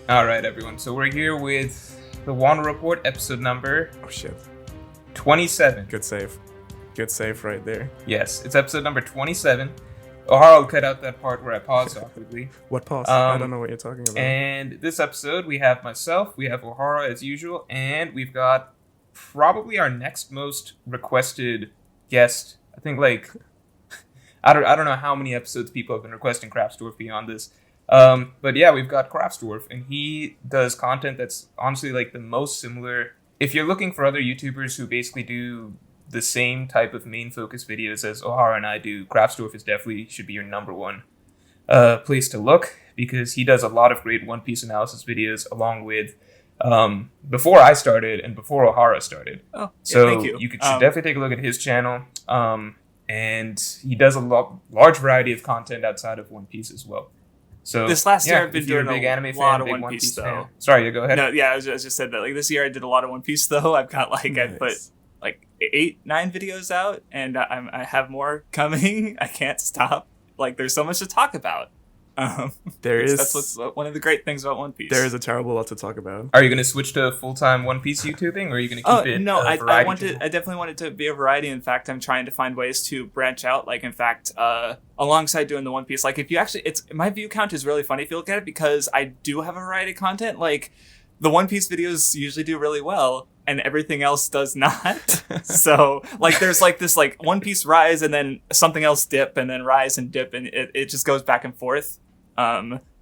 All right, everyone. So we're here with the Wano Report, episode number Oh shit. 27. Good save. Good save right there. Yes, it's episode number 27. Ohara will cut out that part where I paused awkwardly. What pause? I don't know what you're talking about. And this episode, we have myself, we have Ohara as usual, and we've got probably our next most requested guest. I think I don't know how many episodes people have been requesting Craftsdwarf beyond this. But yeah, we've got Craftsdwarf, and he does content that's honestly like the most similar. If you're looking for other YouTubers who basically do the same type of main focus videos as Ohara and I do, Craftsdwarf is definitely should be your number one place to look, because he does a lot of great One Piece analysis videos along with before I started and before Ohara started. Oh, yeah, so thank you. Should definitely take a look at his channel. And he does a large variety of content outside of One Piece as well. So this last year I've been if you're doing a big anime lot fan, of big One Piece though. fan. Sorry, go ahead. No, yeah, I just said that. Like this year I did a lot of One Piece though. I've got I put like 8-9 videos out, and I have more coming. I can't stop. Like there's so much to talk about. That's what's one of the great things about One Piece. There is a terrible lot to talk about. Are you going to switch to full-time One Piece YouTubing, or are you going to keep it? No, I definitely want it to be a variety. In fact, I'm trying to find ways to branch out. Like in fact, alongside doing the One Piece, like if you actually, it's my view count is really funny if you look at it, because I do have a variety of content. Like the One Piece videos usually do really well, and everything else does not. So like there's like this like One Piece rise and then something else dip and then rise and dip, and it just goes back and forth.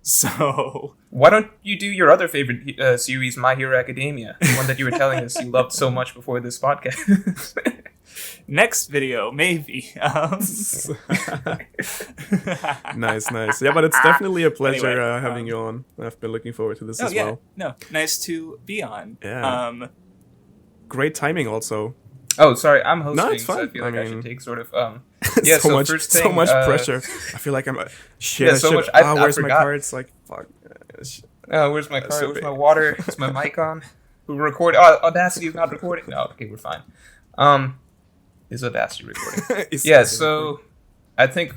So why don't you do your other favorite series, My Hero Academia, the one that you were telling us you loved so much before this podcast? Next video, maybe. Nice. Yeah, but it's definitely a pleasure Anyway, having you on. I've been looking forward to this as well. No, nice to be on. Yeah. Great timing also. Oh, sorry, I'm hosting, No, it's fine. so I feel like I should take sort of Yeah, so much, first thing, so much pressure. I feel like I'm shit. Yeah, I so should, much. I where's forgot. my cards? Like fuck. Where's my card? so Where's big. my water? Is my mic on? Who recorded? Oh, Audacity is not recording. No, okay, we're fine. Is Audacity recording? Yeah. So, I think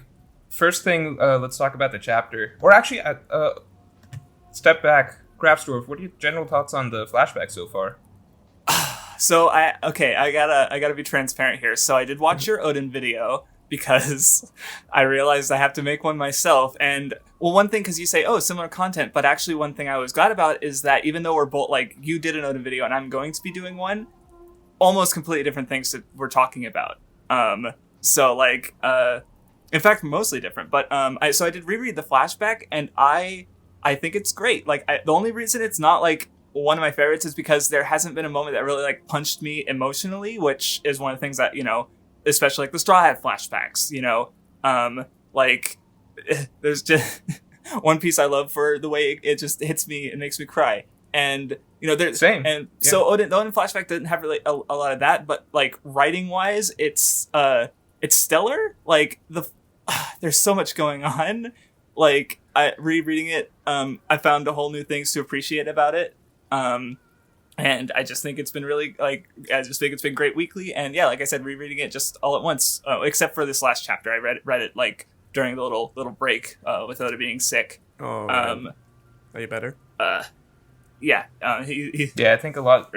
first thing, let's talk about the chapter. Or actually, step back. Craftsdwarf, what are your general thoughts on the flashback so far? So I gotta be transparent here. So I did watch your Odin video because I realized I have to make one myself. And well, one thing, because you say, oh, similar content, but actually one thing I was glad about is that even though we're both like, you did an Odin video and I'm going to be doing one, almost completely different things that we're talking about. So like, in fact, mostly different. But I did reread the flashback, and I think it's great. Like the only reason it's not like one of my favorites is because there hasn't been a moment that really like punched me emotionally, which is one of the things that, you know, especially like the Straw Hat flashbacks, you know, like there's just One Piece I love for the way it just hits me and makes me cry. And, you know, there's Same. And Yeah. so the Odin flashback didn't have really a lot of that, but like writing wise, it's stellar. Like there's so much going on. Like rereading it, I found a whole new things to appreciate about it. And I just think it's been really it's been great weekly. And yeah, like I said, rereading it just all at once, except for this last chapter. I read it like during the little break, with Oda being sick. Oh, are you better? Yeah. Yeah, I think a lot.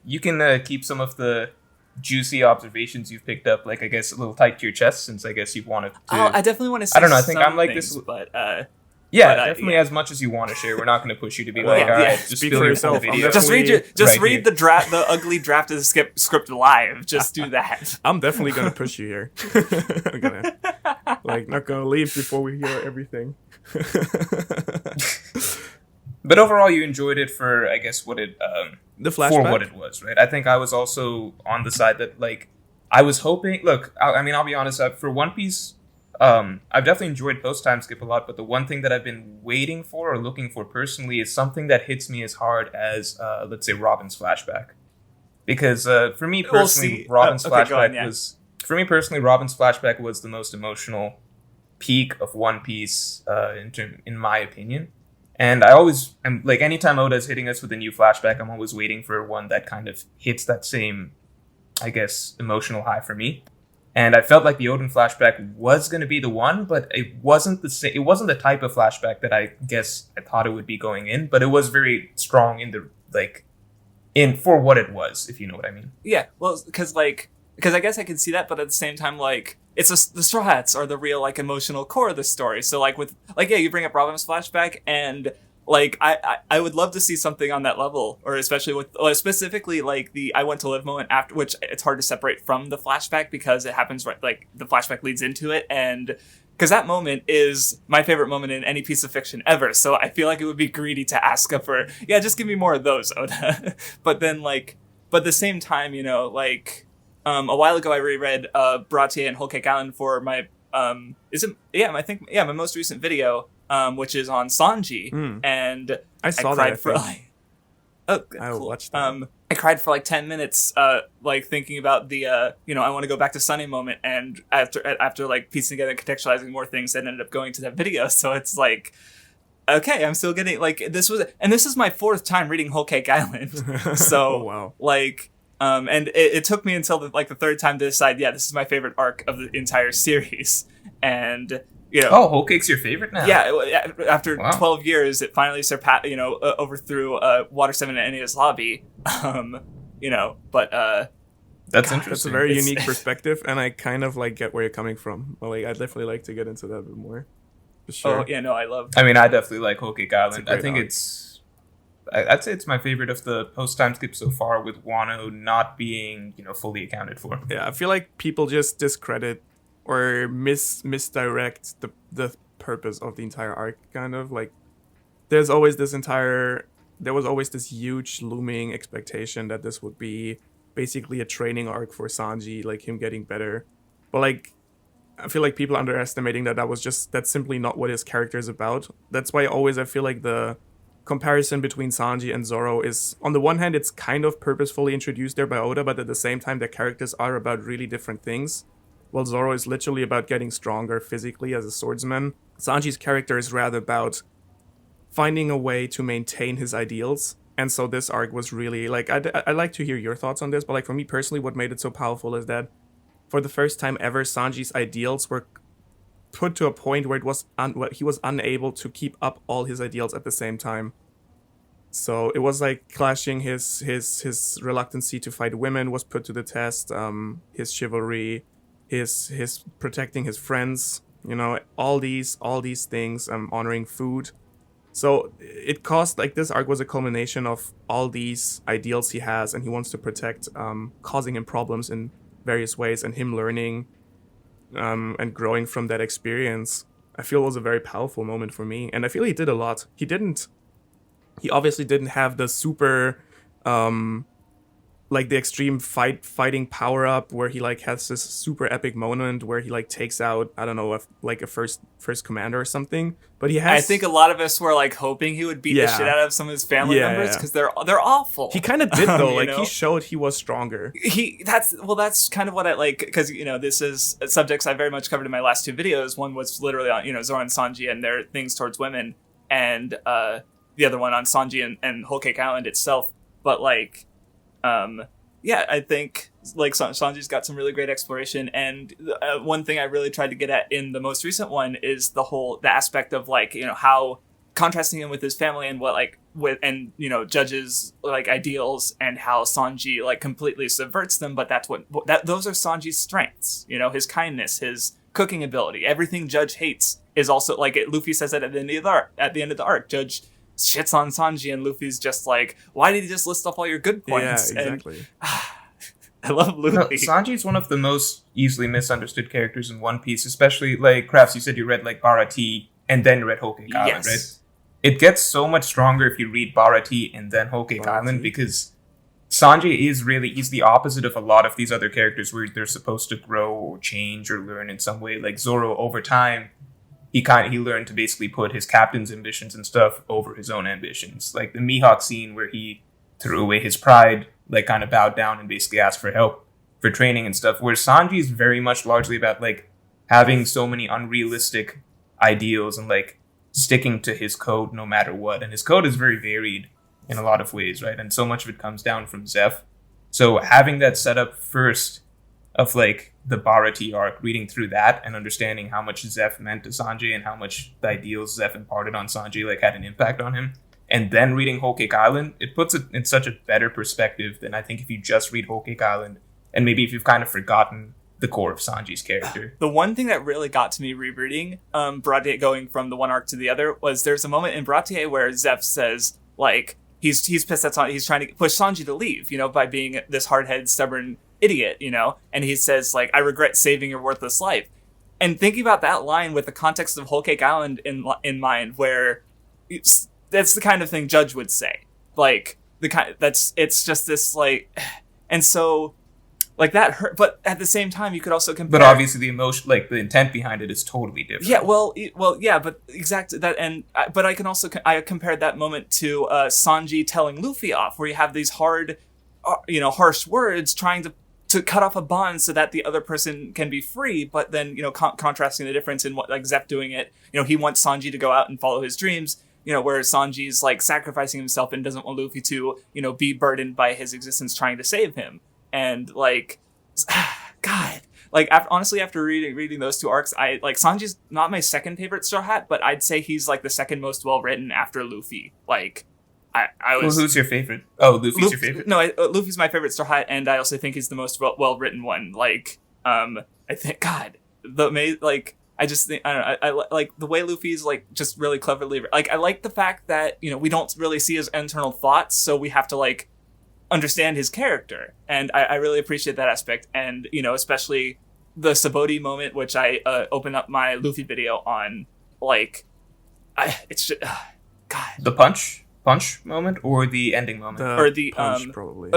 You can keep some of the juicy observations you've picked up, like I guess a little tight to your chest, since I guess you've wanted to. I definitely want to say I don't know. I think I'm like things, this, but yeah, but, definitely as much as you want to share. We're not going to push you to be Well, like, all yeah. right, just Speak spill for your yourself. full I'm video. definitely- just Right read here. the ugly draft of the script live. Just do that. I'm definitely gonna push you here. I'm gonna not gonna leave before we hear everything. But overall, you enjoyed it for, I guess, what it The for flashback. what it was, right? I think I was also on the side that, like, I was hoping. Look, I mean, I'll be honest. For One Piece, I've definitely enjoyed post time skip a lot. But the one thing that I've been waiting for or looking for personally is something that hits me as hard as, let's say, Robin's flashback. Because for me personally, Robin's flashback was Robin's flashback was the most emotional peak of One Piece, in my opinion. And I always am like, anytime Oda's hitting us with a new flashback, I'm always waiting for one that kind of hits that same, I guess, emotional high for me. And I felt like the Odin flashback was going to be the one, but it wasn't the same. It wasn't the type of flashback that I guess I thought it would be going in, but it was very strong in the in for what it was, if you know what I mean. Yeah, well, because I guess I can see that, but at the same time, like, the Straw Hats are the real, like, emotional core of the story. So, like, you bring up Robin's flashback, and, like, I would love to see something on that level, or especially specifically, like, the I went to live moment after, which it's hard to separate from the flashback because it happens right, like, the flashback leads into it, and because that moment is my favorite moment in any piece of fiction ever. So I feel like it would be greedy to ask for, yeah, just give me more of those, Oda. But at the same time, you know, like, a while ago I reread Baratie and Whole Cake Island for my my most recent video, which is on Sanji, and I saw cried that. for like, oh, I cool. watched that. I cried for like 10 minutes, like thinking about the I want to go back to Sunny moment, and after like piecing together and contextualizing more things, that ended up going to that video. So it's like, okay, I'm still getting like this is my 4th time reading Whole Cake Island. So Oh, wow. like. And it took me until the 3rd time to decide, yeah, this is my favorite arc of the entire series. And, you know. Oh, Whole Cake's your favorite now? Yeah, after Wow. 12 years, it finally surpassed, overthrew Water 7 and Enia's lobby. But That's interesting. That's a very unique perspective, and I kind of like get where you're coming from. Like, I'd definitely like to get into that a bit more. For sure. Oh, yeah, no, I love. I mean, I definitely like Whole Cake Island. It's a I think great I'd say it's my favorite of the post-time skip so far, with Wano not being, fully accounted for. Yeah, I feel like people just discredit or misdirect the purpose of the entire arc, kind of. Like, there was always this huge looming expectation that this would be basically a training arc for Sanji, like him getting better. But, like, I feel like people underestimating that's simply not what his character is about. That's why I feel like the comparison between Sanji and Zoro is, on the one hand, it's kind of purposefully introduced there by Oda, but at the same time, their characters are about really different things. While Zoro is literally about getting stronger physically as a swordsman, Sanji's character is rather about finding a way to maintain his ideals. And so this arc was really, like, I'd like to hear your thoughts on this, but, like, for me personally, what made it so powerful is that for the first time ever, Sanji's ideals were put to a point where he was unable to keep up all his ideals at the same time. So it was like clashing his reluctancy to fight women was put to the test, his chivalry, his protecting his friends, all these things, honoring food. So it caused, like, this arc was a culmination of all these ideals he has, and he wants to protect, causing him problems in various ways, and him learning and growing from that experience. I feel it was a very powerful moment for me, and I feel he did a lot. He obviously didn't have the super like the extreme fighting power up where he, like, has this super epic moment where he, like, takes out, I don't know, a first commander or something. But he has. I think a lot of us were, like, hoping he would beat the shit out of some of his family members because they're awful. He kind of did though. Like, he showed he was stronger. That's kind of what I like, because this is subjects I very much covered in my last 2 videos. One was literally on Zoro and Sanji and their things towards women, and the other one on Sanji and Whole Cake Island itself. But, like, I think, like, Sanji's got some really great exploration, and one thing I really tried to get at in the most recent one is the aspect of, like, how contrasting him with his family and Judge's, like, ideals, and how Sanji, like, completely subverts them, but those are Sanji's strengths, his kindness, his cooking ability, everything Judge hates is also, like, Luffy says that at the end of the arc, Judge shits on Sanji, and Luffy's just like, why did he just list off all your good points? Yeah, exactly. And, I love Luffy. No, Sanji's one of the most easily misunderstood characters in One Piece, especially, like, Crafts, you said you read, like, Baratie and then read Whole Cake Island, right? It gets so much stronger if you read Baratie and then Whole Cake Island, because Sanji he's the opposite of a lot of these other characters where they're supposed to grow or change or learn in some way. Like, Zoro, over time, he learned to basically put his captain's ambitions and stuff over his own ambitions. Like the Mihawk scene where he threw away his pride, like, kind of bowed down and basically asked for help for training and stuff. Where Sanji is very much largely about, like, having so many unrealistic ideals and, like, sticking to his code no matter what. And his code is very varied in a lot of ways, right? And so much of it comes down from Zeph. So having that set up first of like the Bharati arc, reading through that and understanding how much Zeph meant to Sanji and how much the ideals Zeph imparted on Sanji like had an impact on him. And then reading Whole Cake Island, it puts it in such a better perspective than I think if you just read Whole Cake Island and maybe if you've kind of forgotten the core of Sanji's character. The one thing that really got to me rereading Bharatier, going from the one arc to the other, was there's a moment in Bharatier where Zeph says, like, he's pissed at Sanji, he's trying to push Sanji to leave, you know, by being this hard-headed, stubborn idiot, you know, and he says, like, I regret saving your worthless life. And thinking about that line with the context of Whole Cake Island in mind, where that's the kind of thing Judge would say, like, it's just this, like, and so, like, that hurt, but at the same time, you could also compare. But obviously, the emotion, like the intent behind it, is totally different. Yeah, well, yeah, but exactly that, and but I can also I compared that moment to Sanji telling Luffy off, where you have these hard, harsh words trying to cut off a bond so that the other person can be free, but then contrasting the difference in what, like, Zeph doing it, he wants Sanji to go out and follow his dreams. Whereas Sanji's like sacrificing himself and doesn't want Luffy to, be burdened by his existence trying to save him. And like, God, like honestly, after reading those two arcs, I like Sanji's not my second favorite Straw Hat, but I'd say he's like the second most well written after Luffy. Like, I was. Well, who's your favorite? Oh, Luffy's your favorite. No, Luffy's my favorite Straw Hat, and I also think he's the most well written one. Like, I think I just think, I don't know, I like the way Luffy's like just really cleverly, like, I like the fact that, we don't really see his internal thoughts, so we have to like understand his character. And I really appreciate that aspect. And, especially the Sabaody moment, which I opened up my Luffy video on, like, it's just, God. The punch moment or the ending moment? Or the punch, probably.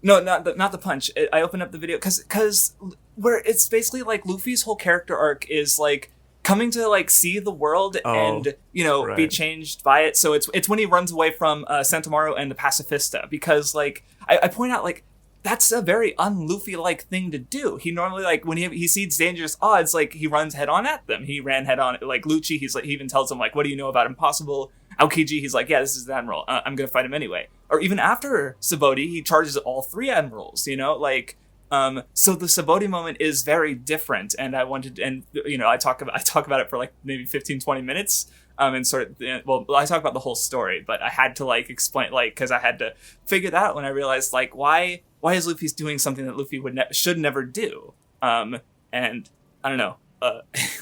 No, not the punch. I opened up the video because where it's basically like Luffy's whole character arc is like coming to like see the world and right. be changed by it. So it's when he runs away from Santamaru and the Pacifista, because like I point out, like, that's a very un-Luffy like thing to do. He normally, like, when he sees dangerous odds, like, he runs head on at them. He ran head on, like Lucci. He's like, he even tells him, like, what do you know about Impossible? Aokiji, he's like, yeah, this is the admiral. I'm gonna fight him anyway. Or even after Sabaody, he charges all three admirals. Like, so the Sabaody moment is very different. And I wanted, and I talk about it for like maybe 15-20 minutes. And sort of, I talk about the whole story, but I had to like explain, like, because I had to figure that out when I realized, like, why is Luffy doing something that Luffy should never do? And I don't know.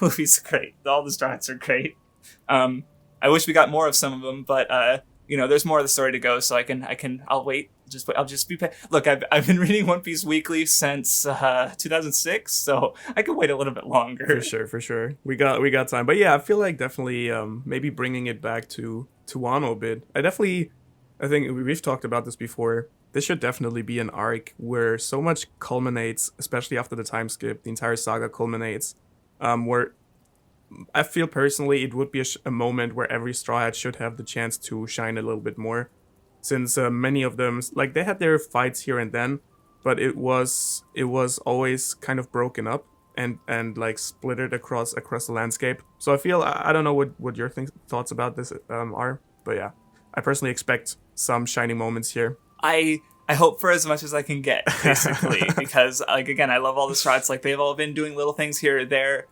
Luffy's great. All the Straw Hats are great. I wish we got more of some of them, but there's more of the story to go. So I'll wait. I'll just be. Look, I've been reading One Piece weekly since 2006, so I could wait a little bit longer. For sure. We got time, but yeah, I feel like definitely maybe bringing it back to Wano a bit. I think we've talked about this before. This should definitely be an arc where so much culminates, especially after the time skip. The entire saga culminates, where I feel personally it would be a moment where every Straw Hat should have the chance to shine a little bit more. Since many of them, like, they had their fights here and then, but it was always kind of broken up and like splittered across the landscape. So I feel, I don't know what your thoughts about this are, but yeah, I personally expect some shining moments here. I hope for as much as I can get, basically, because, like, again, I love all the Straw Hats. Like, they've all been doing little things here or there.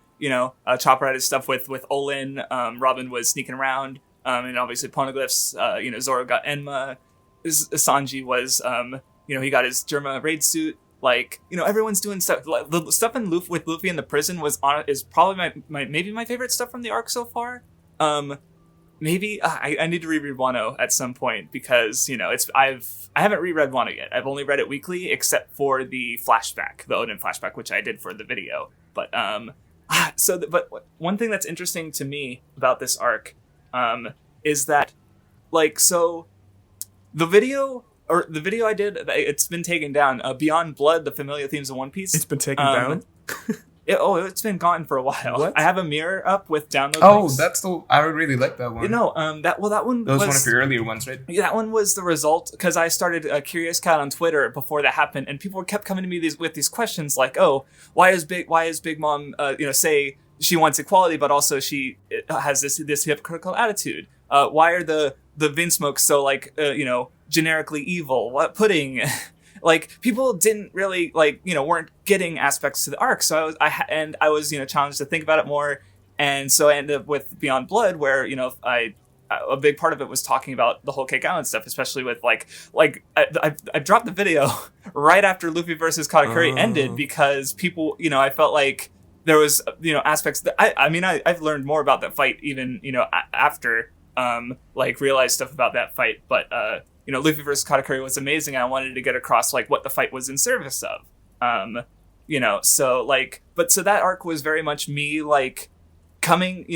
Chopper had his stuff with Olin. Robin was sneaking around. And obviously Poneglyphs, Zoro got Enma. Sanji was, he got his Germa raid suit. Like, everyone's doing stuff. Like, the stuff with Luffy in the prison is probably maybe my favorite stuff from the arc so far. Maybe I need to reread Wano at some point, because I haven't reread Wano yet. I've only read it weekly, except for the flashback, the Odin flashback, which I did for the video. But but one thing that's interesting to me about this arc, is that, like, so the video I did, it's been taken down. Beyond Blood, the familiar themes of One Piece. It's been taken down? It's been gone for a while. What? I have a mirror up with download links. I really like that one. That one was one of your earlier ones, right? Yeah, that one was the result, because I started a Curious Cat on Twitter before that happened, and people kept coming to me with these questions like, oh, why is Big Mom, say she wants equality, but also she has this hypocritical attitude? Why are the Vinsmokes so, like, generically evil? What pudding? like people didn't really like, weren't getting aspects to the arc. So I was challenged to think about it more. And so I ended up with Beyond Blood, where, a big part of it was talking about the whole Cake Island stuff, especially with I dropped the video right after Luffy versus Katakuri ended, because people, I felt like there was, aspects that I've learned more about that fight even, after, realized stuff about that fight. But, Luffy versus Katakuri was amazing. And I wanted to get across like what the fight was in service of, so so that arc was very much me like coming,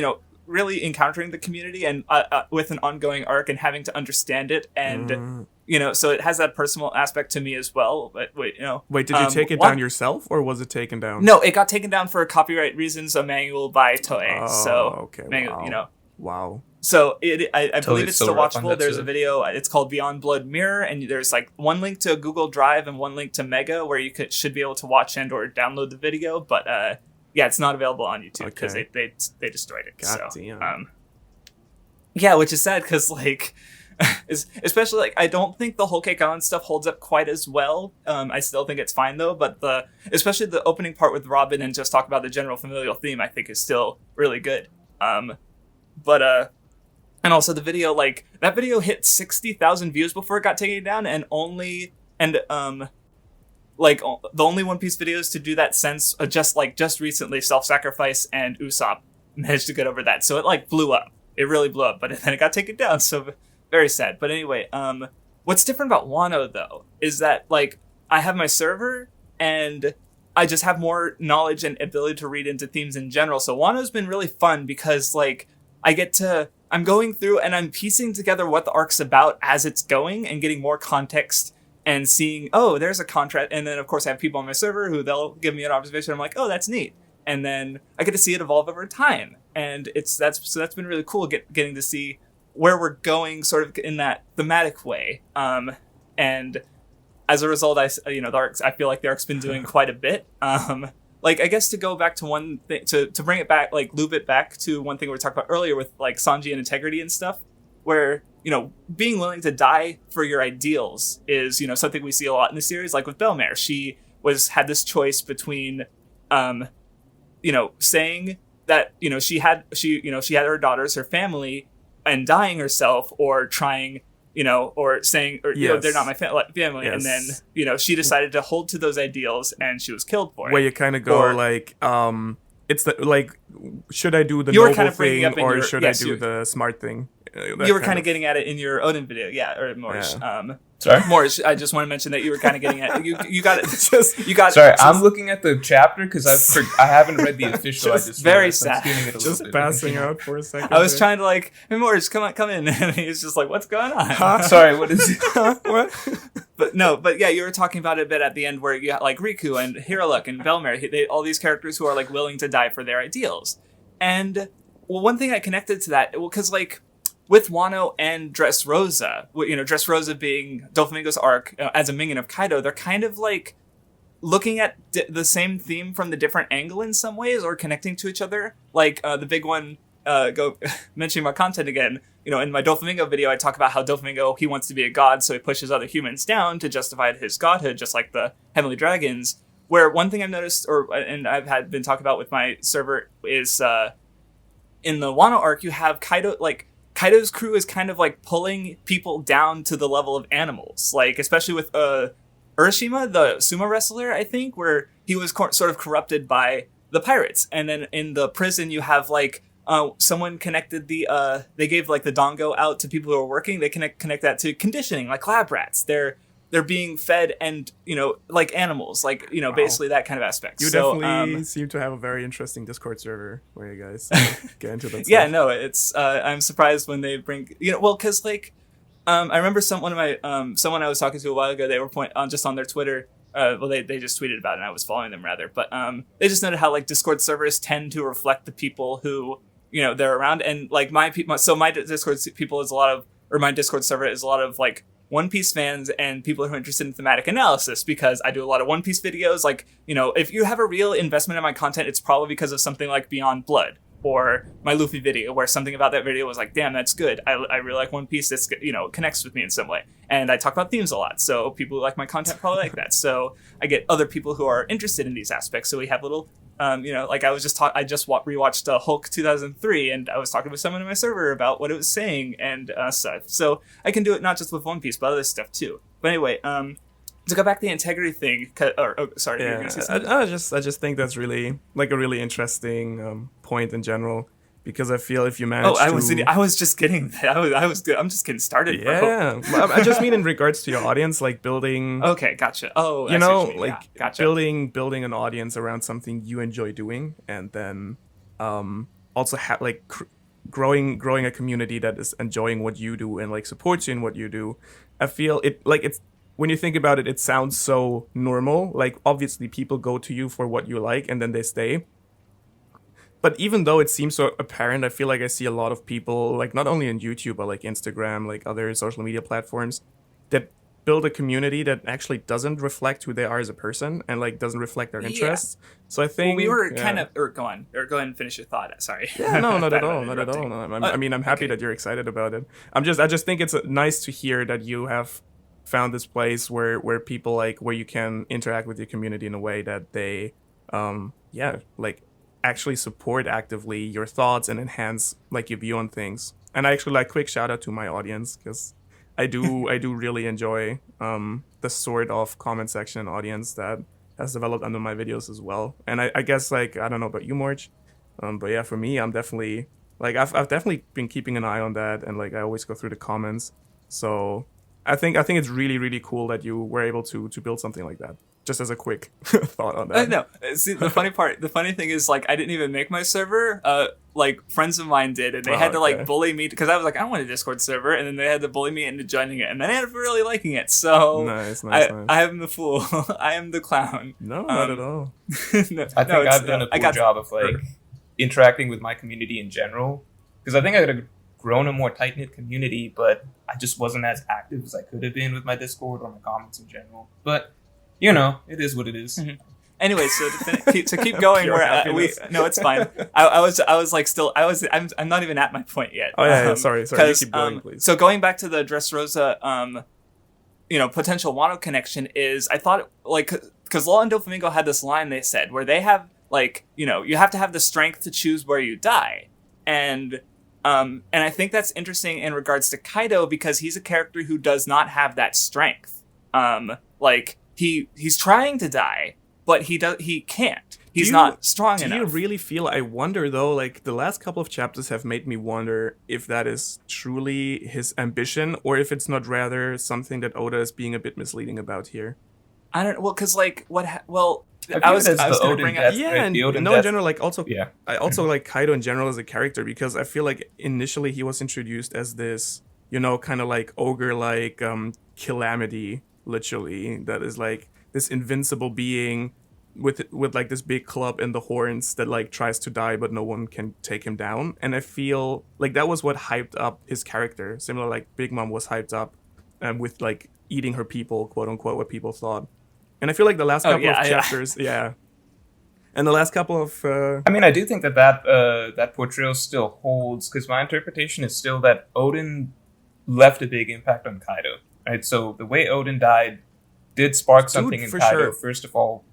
really encountering the community and with an ongoing arc and having to understand it. And, so it has that personal aspect to me as well. But wait, did you take it down yourself, or was it taken down? No, it got taken down for copyright reasons, a manual by Toei. Okay. Wow. So I believe it's still watchable. There's too. a video. It's called Beyond Blood Mirror, and there's like one link to Google Drive and one link to Mega, where you should be able to watch and or download the video. But it's not available on YouTube because they destroyed it. God damn. Which is sad because like, especially like I don't think the whole Cake Island stuff holds up quite as well. I still think it's fine though, but especially the opening part with Robin and just talk about the general familial theme, I think is still really good. And also the video, like that video hit 60,000 views before it got taken down, and the only One Piece videos to do that since just recently, Self-Sacrifice and Usopp managed to get over that. So it like blew up. It really blew up, but then it got taken down. So very sad. But anyway, what's different about Wano though is that like I have my server and I just have more knowledge and ability to read into themes in general. So Wano's been really fun because like I'm going through and I'm piecing together what the arc's about as it's going and getting more context and seeing, oh, there's a contract. And then, of course, I have people on my server who they'll give me an observation. I'm like, oh, that's neat. And then I get to see it evolve over time. And that's been really cool getting to see where we're going sort of in that thematic way. And as a result, I feel like the arc's been doing quite a bit. Like, I guess to go back to one thing, to bring it back, like, loop it back to one thing we were talking about earlier with, like, Sanji and integrity and stuff, where, being willing to die for your ideals is, something we see a lot in the series, like with Belmare. She had this choice between, saying that, she had her daughters, her family, and dying herself, or trying, or saying, or, they're not my family. Yes. And then, she decided to hold to those ideals and she was killed for it. Where you kind of go it's the, like, should I do the noble thing or should I do the smart thing? You were kind of getting at it in your Odin video. Yeah, or Morj. Yeah. Sorry? Morj, I just want to mention that you were kind of getting at it. You got it. Sorry, I'm looking at the chapter because I haven't read the official. Just very sad. Just passing out for a second. I was trying to like, hey Morj, come in. And he's just like, what's going on? Sorry, what is it? What? But yeah, you were talking about it a bit at the end where you got like Riku and Hiraluk and Belmare, all these characters who are like willing to die for their ideals. And well, one thing I connected to that, because like with Wano and Dressrosa, Dressrosa being Doflamingo's arc as a minion of Kaido, they're kind of like looking at the same theme from the different angle in some ways, or connecting to each other. Like the big one, mentioning my content again, in my Doflamingo video, I talk about how Doflamingo, he wants to be a god, so he pushes other humans down to justify his godhood, just like the Heavenly Dragons. Where one thing I've noticed, and I've been talking about with my server, is in the Wano arc, you have Kaido, like, Kaido's crew is kind of like pulling people down to the level of animals, like especially with Urashima, the sumo wrestler, I think, where he was sort of corrupted by the pirates. And then in the prison, you have like someone connected they gave like the dongo out to people who are working. They connect that to conditioning, like lab rats. They're being fed and, like animals, like, wow. Basically that kind of aspect. You definitely seem to have a very interesting Discord server where you guys get into that stuff. Yeah, no, it's, I'm surprised when they bring, cause like, I remember someone I was talking to a while ago, they were on their Twitter, they just tweeted about it and I was following them rather, but, they just noted how like Discord servers tend to reflect the people who, they're around, and like my Discord people is my Discord server is a lot of like One Piece fans and people who are interested in thematic analysis, because I do a lot of One Piece videos. Like, if you have a real investment in my content, it's probably because of something like Beyond Blood, or my Luffy video, where something about that video was like, damn, that's good. I really like One Piece. This, connects with me in some way. And I talk about themes a lot, so people who like my content probably like that. So I get other people who are interested in these aspects. So we have little, like I just rewatched Hulk 2003, and I was talking with someone in my server about what it was saying and stuff. So I can do it not just with One Piece, but other stuff too. But anyway, to go back to the integrity thing, sorry. Yeah, you're gonna say something? I just think that's really like a really interesting point in general, because I feel if you manage I was just getting that. I was good. I'm just getting started. Yeah, I just mean in regards to your audience, like building. Okay, gotcha. Oh, gotcha. building an audience around something you enjoy doing, and then also growing a community that is enjoying what you do and like supports you in what you do. I feel it's. When you think about it, it sounds so normal. Like, obviously, people go to you for what you like, and then they stay. But even though it seems so apparent, I feel like I see a lot of people, like, not only on YouTube, but, like, Instagram, like, other social media platforms, that build a community that actually doesn't reflect who they are as a person, and, like, doesn't reflect their interests. So I think... we were kind of... go ahead and finish your thought. Sorry. Yeah, no, not at all. Not at all. No, I'm happy that you're excited about it. I just think it's nice to hear that you have found this place where people like where you can interact with your community in a way that they like actually support actively your thoughts and enhance like your view on things. And I actually like quick shout out to my audience, because I do really enjoy the sort of comment section and audience that has developed under my videos as well. And I guess, like, I don't know about you, Morj, but yeah, for me, I'm definitely like I've definitely been keeping an eye on that, and like I always go through the comments. So I think it's really, really cool that you were able to build something like that. Just as a quick thought on that. No, see, the funny thing is, like, I didn't even make my server. Like, friends of mine did, and they had to like bully me, because I was like, I want a Discord server, and then they had to bully me into joining it, and then I ended up really liking it. So nice. I am the fool. I am the clown. No, not at all. I think I've done a poor job of like interacting with my community in general, because I think I could have grown a more tight-knit community, but I just wasn't as active as I could have been with my Discord or my comments in general. But it is what it is. Mm-hmm. Anyway, so to keep going, it's fine. I'm not even at my point yet. Oh yeah, sorry. You keep going, please. So going back to the Dressrosa, potential Wano connection is, I thought, like, because Law and Doflamingo had this line they said where they have, like, you have to have the strength to choose where you die, and I think that's interesting in regards to Kaido, because he's a character who does not have that strength. Like, he's trying to die, but he can't. He's not strong enough. Do you really feel? I wonder though. Like, the last couple of chapters have made me wonder if that is truly his ambition, or if it's not rather something that Oda is being a bit misleading about here. I don't. Well, because like I was going to bring up. Yeah, and in general, like, also, yeah. I also like Kaido in general as a character, because I feel like initially he was introduced as this, kind of like ogre-like calamity, literally, that is like this invincible being with like this big club and the horns that like tries to die, but no one can take him down. And I feel like that was what hyped up his character, similar like Big Mom was hyped up with like eating her people, quote unquote, what people thought. And I feel like the last couple of chapters, and the last couple of... I mean, I do think that portrayal still holds, because my interpretation is still that Odin left a big impact on Kaido, right? So the way Odin died did spark something in Kaido, sure. First of all,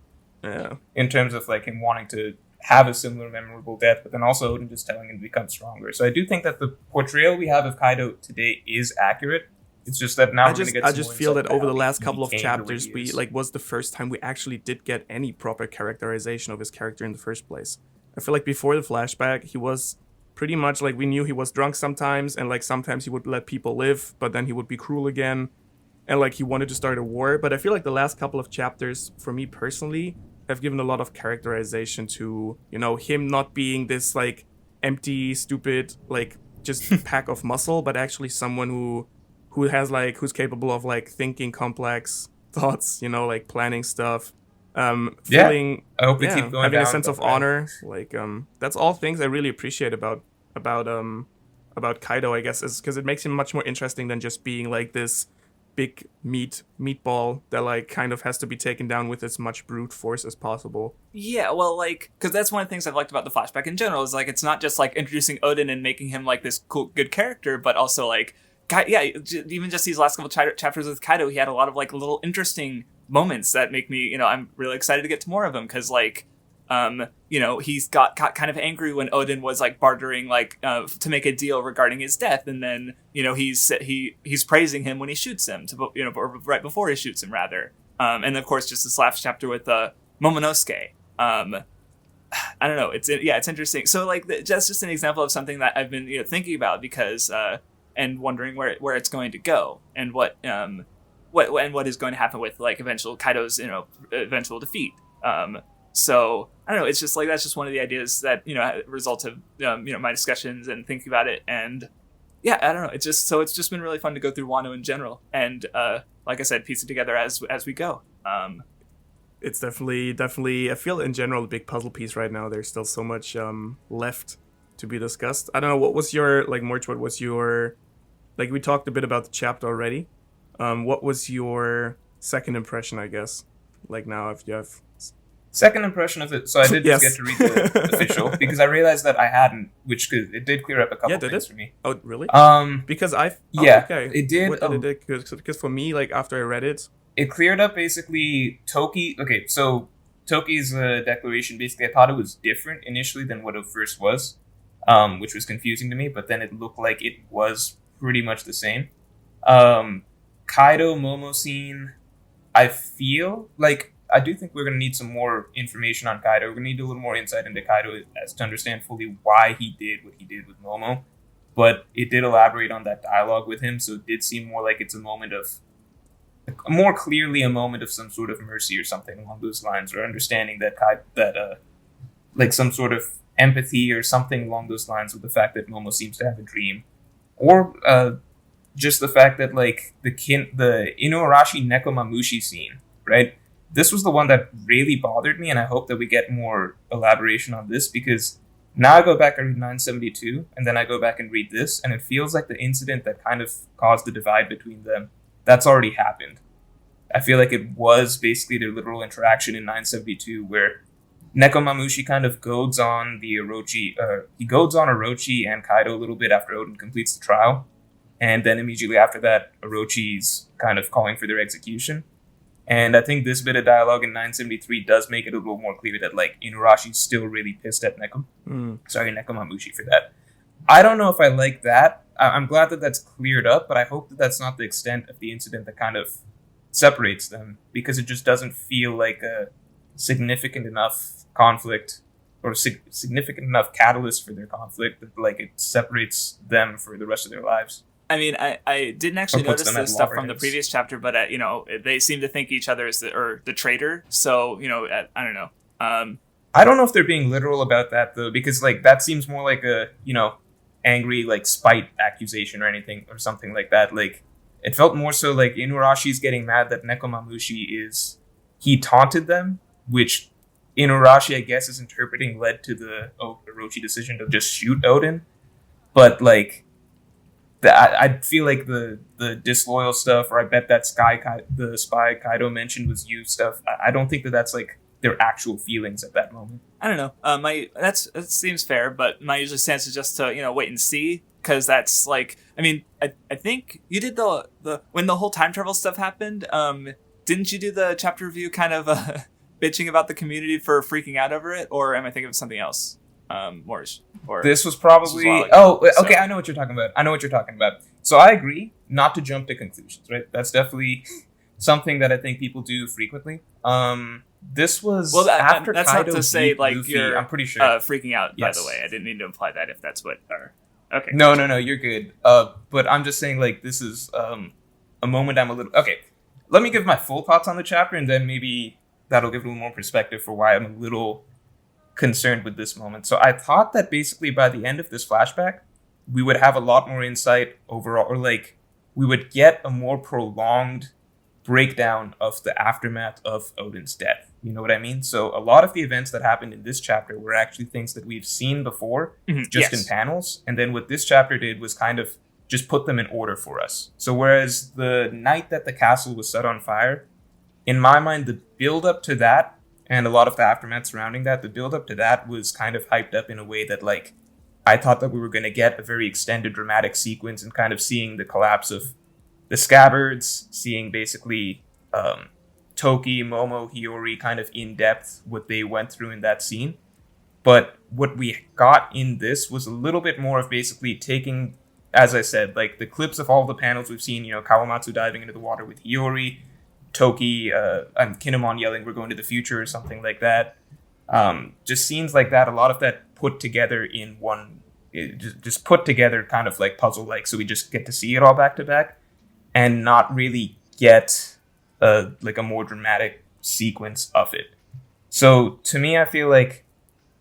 in terms of like him wanting to have a similar memorable death, but then also Odin just telling him to become stronger. So I do think that the portrayal we have of Kaido today is accurate. It's just that now I just feel that over the last couple of chapters, we was the first time we actually did get any proper characterization of his character in the first place. I feel like before the flashback, he was pretty much like, we knew he was drunk sometimes, and like sometimes he would let people live, but then he would be cruel again, and like he wanted to start a war. But I feel like the last couple of chapters, for me personally, have given a lot of characterization to, him not being this like empty, stupid, like just pack of muscle, but actually someone who has like, who's capable of like thinking complex thoughts, like planning stuff, feeling, I hope we keep going having a sense of honor. Like, that's all things I really appreciate about Kaido, I guess, is because it makes him much more interesting than just being like this big meatball that like kind of has to be taken down with as much brute force as possible. Yeah, well, like, because that's one of the things I've liked about the flashback in general, is like it's not just like introducing Odin and making him like this cool, good character, but also like, even just these last couple chapters with Kaido, he had a lot of like little interesting moments that make me, you know, I'm really excited to get to more of them, because like, you know, he's got kind of angry when Odin was like bartering like to make a deal regarding his death, and then, you know, he's praising him when he shoots him, you know, or right before he shoots him rather, and of course just this last chapter with Momonosuke. I don't know, it's interesting. So like that's just an example of something that I've been, you know, thinking about, because and wondering where it's going to go, and what is going to happen with like eventual Kaido's, you know, eventual defeat. So I don't know. It's just like that's just one of the ideas that, you know, results of you know, my discussions and thinking about it. And yeah, I don't know. It's just been really fun to go through Wano in general, and like I said, piece it together as we go. It's definitely I feel in general a big puzzle piece right now. There's still so much left to be discussed. I don't know, what was your like, Morj, what was your, like, we talked a bit about the chapter already. What was your second impression, I guess? Like now, if you have second impression of it. So I did just get to read the official, because I realized that I hadn't, which it did clear up a couple things for me. Oh, really? Because okay. It did. What did it do? Because for me, like after I read it, it cleared up basically Toki. Okay, so Toki's declaration, basically, I thought it was different initially than what it first was, which was confusing to me. But then it looked like it was pretty much the same. Kaido Momo scene, I feel like, I do think we're going to need some more information on Kaido. We're going to need a little more insight into Kaido as to understand fully why he did what he did with Momo. But it did elaborate on that dialogue with him, so it did seem more like it's a moment of, more clearly a moment of some sort of mercy or something along those lines, or understanding that like some sort of empathy or something along those lines with the fact that Momo seems to have a dream. Or just the fact that like the Inuarashi Nekomamushi scene, right? This was the one that really bothered me, and I hope that we get more elaboration on this, because now I go back and read 972, and then I go back and read this, and it feels like the incident that kind of caused the divide between them, that's already happened. I feel like it was basically their literal interaction in 972, where Nekomamushi kind of goads on Orochi and Kaido a little bit after Odin completes the trial, and then immediately after that, Orochi's kind of calling for their execution. And I think this bit of dialogue in 973 does make it a little more clear that like Inurashi's still really pissed at Nekomamushi for that. I don't know if I like that. I'm glad that that's cleared up, but I hope that that's not the extent of the incident that kind of separates them, because it just doesn't feel like a significant enough conflict or significant enough catalyst for their conflict that like it separates them for the rest of their lives. I mean, I didn't actually notice this stuff from the previous chapter, but you know, they seem to think each other is the traitor. So, you know, I don't know. I don't know if they're being literal about that though, because like that seems more like a, you know, angry like spite accusation or anything or something like that. Like it felt more so like Inurashi's getting mad that Nekomamushi he taunted them, which Inurashi I guess is interpreting led to the Orochi decision to just shoot Odin, but like. I feel like the disloyal stuff, or I bet that the spy Kaido mentioned was you stuff. I don't think that that's like their actual feelings at that moment. I don't know. That seems fair, but my usual stance is just to, you know, wait and see, because that's like, I mean, I think you did the when the whole time travel stuff happened. Didn't you do the chapter review kind of bitching about the community for freaking out over it, or am I thinking of something else? Morj. This was probably... okay, I know what you're talking about. So I agree not to jump to conclusions, right? That's definitely something that I think people do frequently. This was after that's Kaido not to say like Luffy, you're I'm pretty sure. Freaking out, yes. By the way. I didn't mean to imply that if that's what... Okay. No, you're good. But I'm just saying like this is a moment I'm a little... Okay, let me give my full thoughts on the chapter, and then maybe that'll give a little more perspective for why I'm a little... concerned with this moment. So I thought that basically by the end of this flashback, we would have a lot more insight overall, or like we would get a more prolonged breakdown of the aftermath of Odin's death. You know what I mean? So a lot of the events that happened in this chapter were actually things that we've seen before, just in panels. And then what this chapter did was kind of just put them in order for us. So whereas the night that the castle was set on fire, in my mind, the build up to that and a lot of the aftermath surrounding that, the build up to that was kind of hyped up in a way that like I thought that we were going to get a very extended dramatic sequence and kind of seeing the collapse of the scabbards, seeing basically Toki, Momo, Hiyori kind of in depth what they went through in that scene. But what we got in this was a little bit more of basically taking, as I said, like the clips of all the panels we've seen, Kawamatsu diving into the water with Hiyori, Toki, and Kinemon yelling, "We're going to the future," or something like that. Just scenes like that, a lot of that put together in one, just put together kind of like puzzle-like, so we just get to see it all back to back and not really get like a more dramatic sequence of it. So to me, I feel like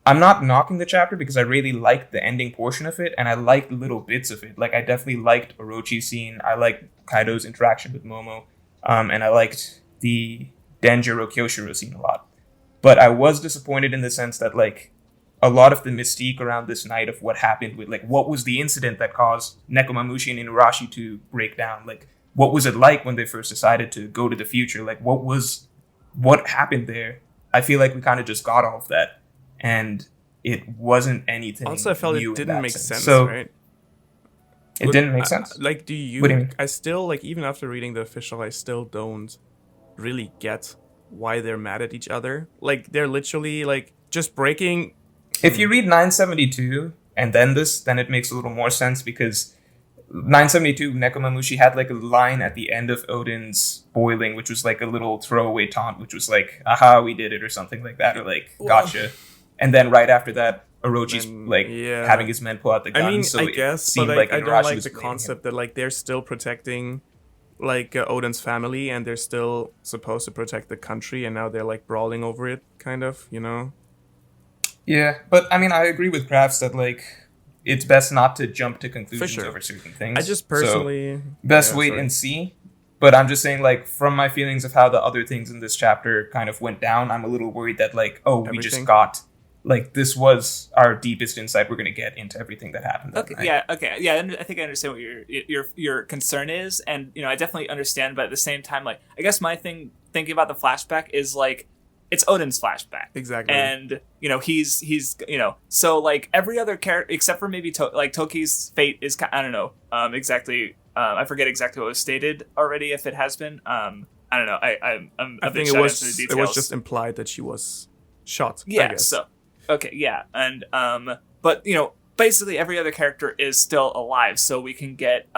I'm not knocking the chapter because I really liked the ending portion of it and I liked little bits of it. Like I definitely liked Orochi's scene. I liked Kaido's interaction with Momo. And I liked the Denjiro Kyoshiro scene a lot. But I was disappointed in the sense that like a lot of the mystique around this night of what happened with like what was the incident that caused Nekomamushi and Inuarashi to break down? Like what was it like when they first decided to go to the future? Like what happened there? I feel like we kind of just got all of that. And it wasn't anything. Also, I felt new it didn't make sense, so, right? It didn't make sense. Like, What do you mean? I still, like, even after reading the official, I still don't really get why they're mad at each other. Like, they're literally, like, just breaking. If you read 972 and then this, then it makes a little more sense because 972, Nekomamushi had, like, a line at the end of Odin's boiling, which was, like, a little throwaway taunt, which was, like, aha, we did it, or something like that, or, like, gotcha. And then right after that, Orochi's having his men pull out the gun. I mean, so I guess, but like, I don't like the concept that like they're still protecting like Odin's family and they're still supposed to protect the country, and now they're like brawling over it, kind of, Yeah, but I mean, I agree with Crafts that like it's best not to jump to conclusions sure. over certain things. I just personally wait and see. But I'm just saying, like, from my feelings of how the other things in this chapter kind of went down, I'm a little worried that like, we just got. Like, this was our deepest insight we're going to get into everything that happened. Okay, yeah. I think I understand what your concern is, and I definitely understand. But at the same time, like, I guess my thing thinking about the flashback is like, it's Odin's flashback, exactly, and he's so like every other character except for maybe Toki's fate is I don't know exactly. I forget exactly what was stated already. If it has been, I don't know. I think it was just implied that she was shot. Yeah. I guess. So. Okay, yeah, and but basically every other character is still alive, so we can get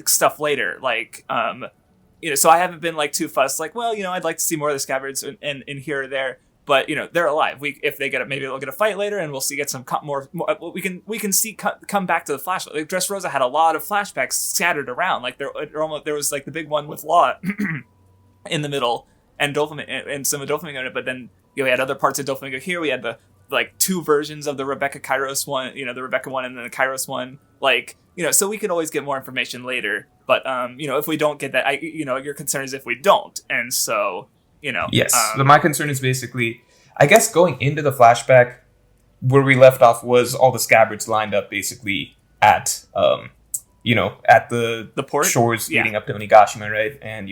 stuff later, like so I haven't been like too fussed, like, well, I'd like to see more of the scabbards in here or there, but they're alive. If they get maybe they'll get a fight later, and we'll get some more. We can see come back to the flashback. Like Dressrosa had a lot of flashbacks scattered around, like there was like the big one with Law in the middle, and Doflamingo and some of Doflamingo in it, but then. We had other parts of Doflamingo here. We had the like two versions of the Rebecca Kairos one, the Rebecca one and then the Kairos one. Like, so we could always get more information later. But if we don't get that, your concern is if we don't. And so, Yes. But my concern is basically, I guess going into the flashback, where we left off was all the scabbards lined up basically at at the port shores leading up to Onigashima, right? And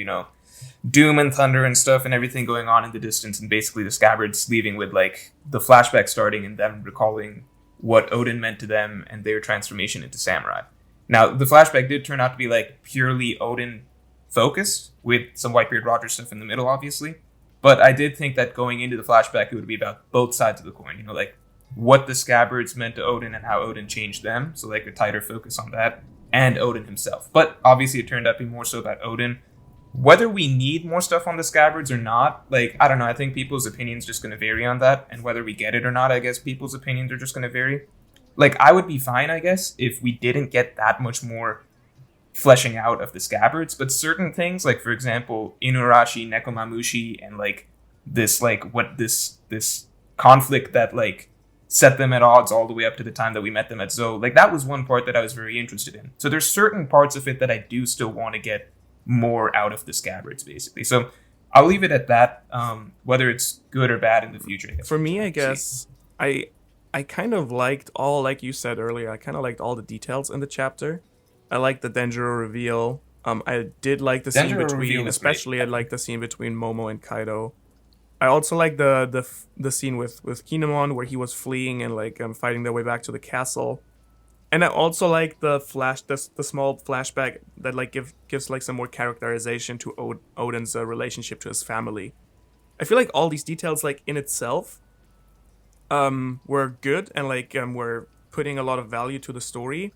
Doom and Thunder and stuff and everything going on in the distance, and basically the scabbards leaving with like the flashback starting and them recalling what Odin meant to them and their transformation into samurai. Now, the flashback did turn out to be like purely Odin focused with some Whitebeard Roger stuff in the middle, obviously. But I did think that going into the flashback, it would be about both sides of the coin, like what the scabbards meant to Odin and how Odin changed them. So like a tighter focus on that, and Odin himself. But obviously it turned out to be more so about Odin. Whether we need more stuff on the scabbards or not, like, I don't know, I think people's opinions just going to vary on that, and whether we get it or not, I guess people's opinions are just going to vary. Like, I would be fine, I guess, if we didn't get that much more fleshing out of the scabbards, but certain things, like, for example, Inuarashi, Nekomamushi, and, like, this conflict that, like, set them at odds all the way up to the time that we met them at Zou, like, that was one part that I was very interested in. So there's certain parts of it that I do still want to get more out of the scabbards, basically. So I'll leave it at that. Whether it's good or bad in the future, I guess. For me, I guess I kind of liked all, like you said earlier, I kind of liked all the details in the chapter. I like the Denjiro reveal. I did like the scene Denjiro reveal between, is great. especially I like the scene between Momo and Kaido. I also like the scene with Kinemon where he was fleeing and like fighting their way back to the castle. And I also like the small flashback that like gives like some more characterization to Odin's relationship to his family. I feel like all these details like in itself were good and like were putting a lot of value to the story.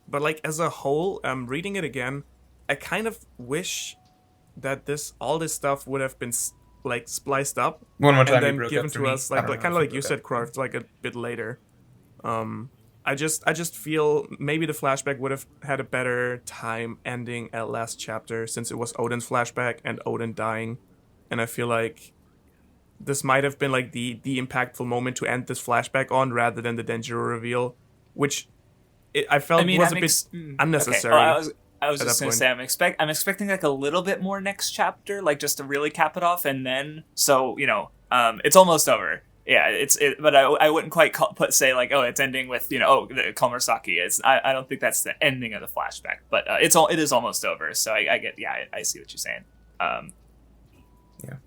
But like as a whole, reading it again, I kind of wish that all this stuff would have been like spliced up One more time, and you then broke given up for to me. us I like don't know kind if of you like you broke said, up. Craft, like a bit later. I just feel maybe the flashback would have had a better time ending at last chapter since it was Odin's flashback and Odin dying, and I feel like this might have been like the impactful moment to end this flashback on rather than the Denjiro reveal, which I felt was a bit unnecessary. Okay. Well, I was at just that gonna point. say I'm expecting like a little bit more next chapter, like just to really cap it off, and then so it's almost over. Yeah, but I wouldn't quite say like, oh, it's ending with the Komurasaki. I don't think that's the ending of the flashback, but it is almost over. So I get, yeah, I see what you're saying. Yeah.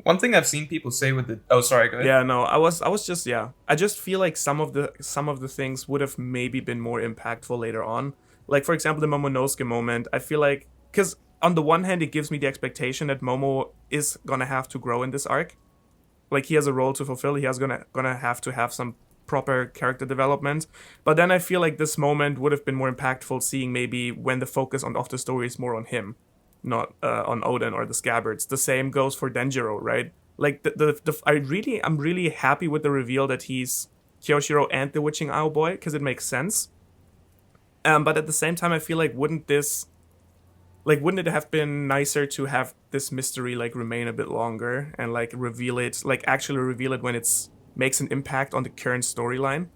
One thing I've seen people say with the sorry, go ahead. Yeah, no, I was just I just feel like some of the things would have maybe been more impactful later on. Like for example, the Momonosuke moment. I feel like because on the one hand, it gives me the expectation that Momo is gonna have to grow in this arc. Like he has a role to fulfill. He has gonna have to have some proper character development. But then I feel like this moment would have been more impactful, seeing maybe when the focus of the story is more on him, not on Odin or the Scabbards. The same goes for Denjiro, right? Like I'm really happy with the reveal that he's Kyoshiro and the Witching Owl Boy because it makes sense. But at the same time, I feel like wouldn't it have been nicer to have this mystery like remain a bit longer and like actually reveal it when it's makes an impact on the current storyline?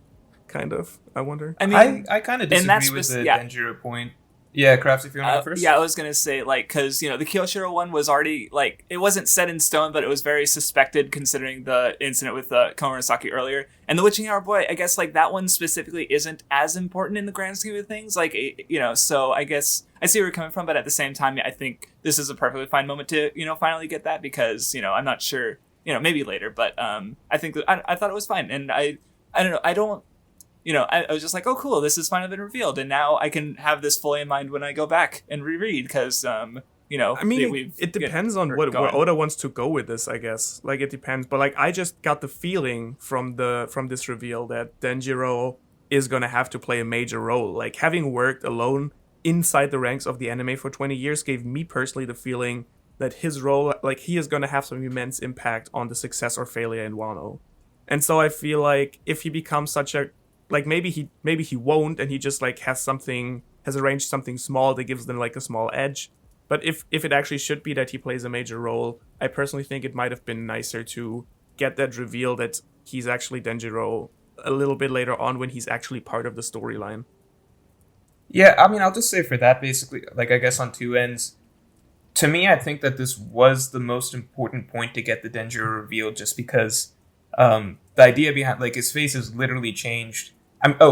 Kind of, I wonder. I mean, I kind of in that disagree with the yeah. Denjiro point. Yeah, Crafts, if you want to go first. Yeah, I was gonna say like because the Kyoshiro one was already like it wasn't set in stone, but it was very suspected considering the incident with Komurasaki earlier. And the Witching Hour Boy, I guess like that one specifically isn't as important in the grand scheme of things. Like so I guess I see where you're coming from, but at the same time, I think this is a perfectly fine moment to finally get that because I'm not sure maybe later, but I think that I thought it was fine, and I don't know, I don't. I was just like, oh, cool, this has finally been revealed, and now I can have this fully in mind when I go back and reread, because, I mean, it depends on where Oda wants to go with this, I guess. Like, it depends. But, like, I just got the feeling from this reveal that Denjiro is going to have to play a major role. Like, having worked alone inside the ranks of the anime for 20 years gave me personally the feeling that his role, like, he is going to have some immense impact on the success or failure in Wano. And so I feel like if he becomes such a like maybe he won't, and he just like has arranged something small that gives them like a small edge. But if it actually should be that he plays a major role, I personally think it might have been nicer to get that reveal that he's actually Denjiro a little bit later on when he's actually part of the storyline. Yeah, I mean, I'll just say for that, basically, like I guess on two ends. To me, I think that this was the most important point to get the Denjiro reveal, just because the idea behind like his face has literally changed.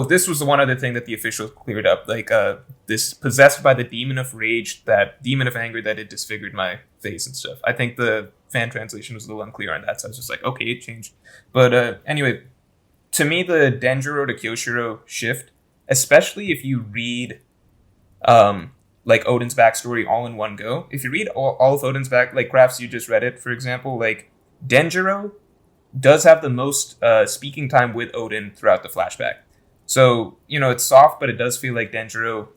This was the one other thing that the officials cleared up. Like, this possessed by the demon of rage, that demon of anger that had disfigured my face and stuff. I think the fan translation was a little unclear on that, so I was just like, okay, it changed. But anyway, to me, the Denjiro to Kyoshiro shift, especially if you read, like Odin's backstory all in one go. If you read all of Odin's like Crafts, you just read it, for example, like Denjiro does have the most speaking time with Odin throughout the flashback. So, it's soft, but it does feel like Denjiro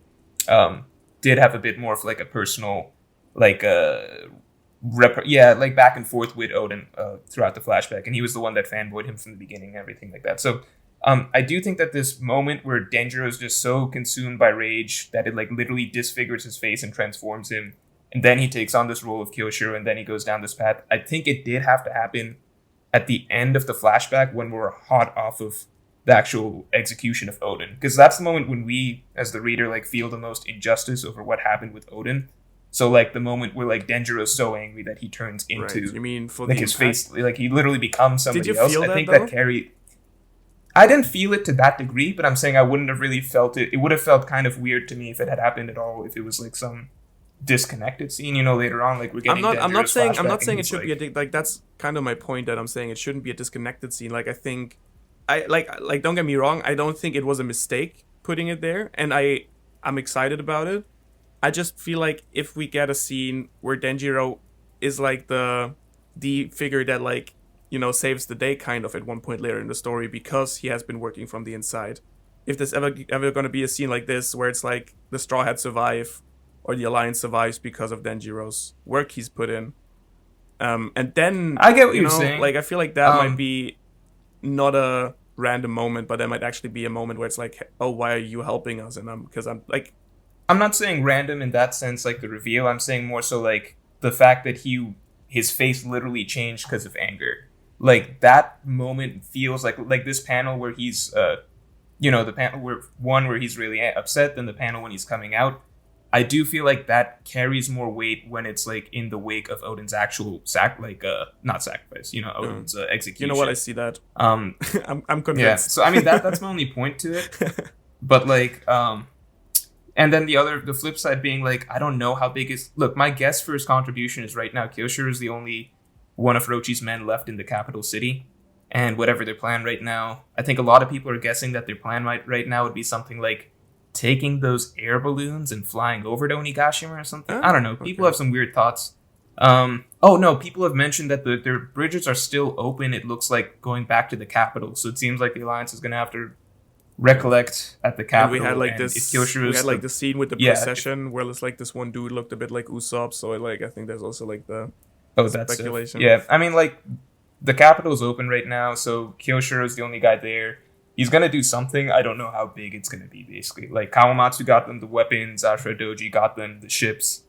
did have a bit more of like a personal, like like back and forth with Odin throughout the flashback. And he was the one that fanboyed him from the beginning and everything like that. So I do think that this moment where Denjiro is just so consumed by rage that it like literally disfigures his face and transforms him, and then he takes on this role of Kyoshiro, and then he goes down this path. I think it did have to happen at the end of the flashback when we're hot off of the actual execution of Odin, because that's the moment when we as the reader like feel the most injustice over what happened with Odin. So like the moment where like Denjiro is so angry that he turns into You mean for like the his impact? face, like he literally becomes somebody else. Feel I think though? that carried. I didn't feel it to that degree, but I'm saying I wouldn't have really felt it. It would have felt kind of weird to me if it had happened at all. If it was like some disconnected scene, later on, like we're getting. I'm not saying it should be like that's kind of my point, that I'm saying it shouldn't be a disconnected scene. Like I think, I like don't get me wrong, I don't think it was a mistake putting it there, and I'm excited about it. I just feel like if we get a scene where Denjiro is like the figure that like saves the day kind of at one point later in the story because he has been working from the inside. If there's ever going to be a scene like this where it's like the Straw Hats survive or the Alliance survives because of Denjiro's work he's put in, and then I get what you're saying. Like I feel like that might be not a random moment, but that might actually be a moment where it's like, oh, why are you helping us? And I'm not saying random in that sense, like the reveal. I'm saying more so like the fact that his face literally changed because of anger. Like that moment feels like this panel where he's the panel where he's really upset, than the panel when he's coming out. I do feel like that carries more weight when it's like in the wake of Odin's actual not sacrifice, Odin's execution. You know what? I see that. I'm convinced. Yeah. So I mean that's my only point to it. But like and then the flip side being like, I don't know how big is. Look, my guess for his contribution is right now Kyoshiro is the only one of Orochi's men left in the capital city, and whatever their plan right now, I think a lot of people are guessing that their plan right now would be something like taking those air balloons and flying over to Onigashima or something. I don't know. People have some weird thoughts. People have mentioned that their bridges are still open. It looks like going back to the capital. So it seems like the Alliance is going to have to recollect at the capital. And we had like the scene with the procession where it's like this one dude looked a bit like Usopp. So I think there's also like the speculation. Yeah, I mean like the capital is open right now. So Kyoshiro is the only guy there. He's going to do something. I don't know how big it's going to be, basically. Like, Kawamatsu got them the weapons. Ashura Doji got them the ships.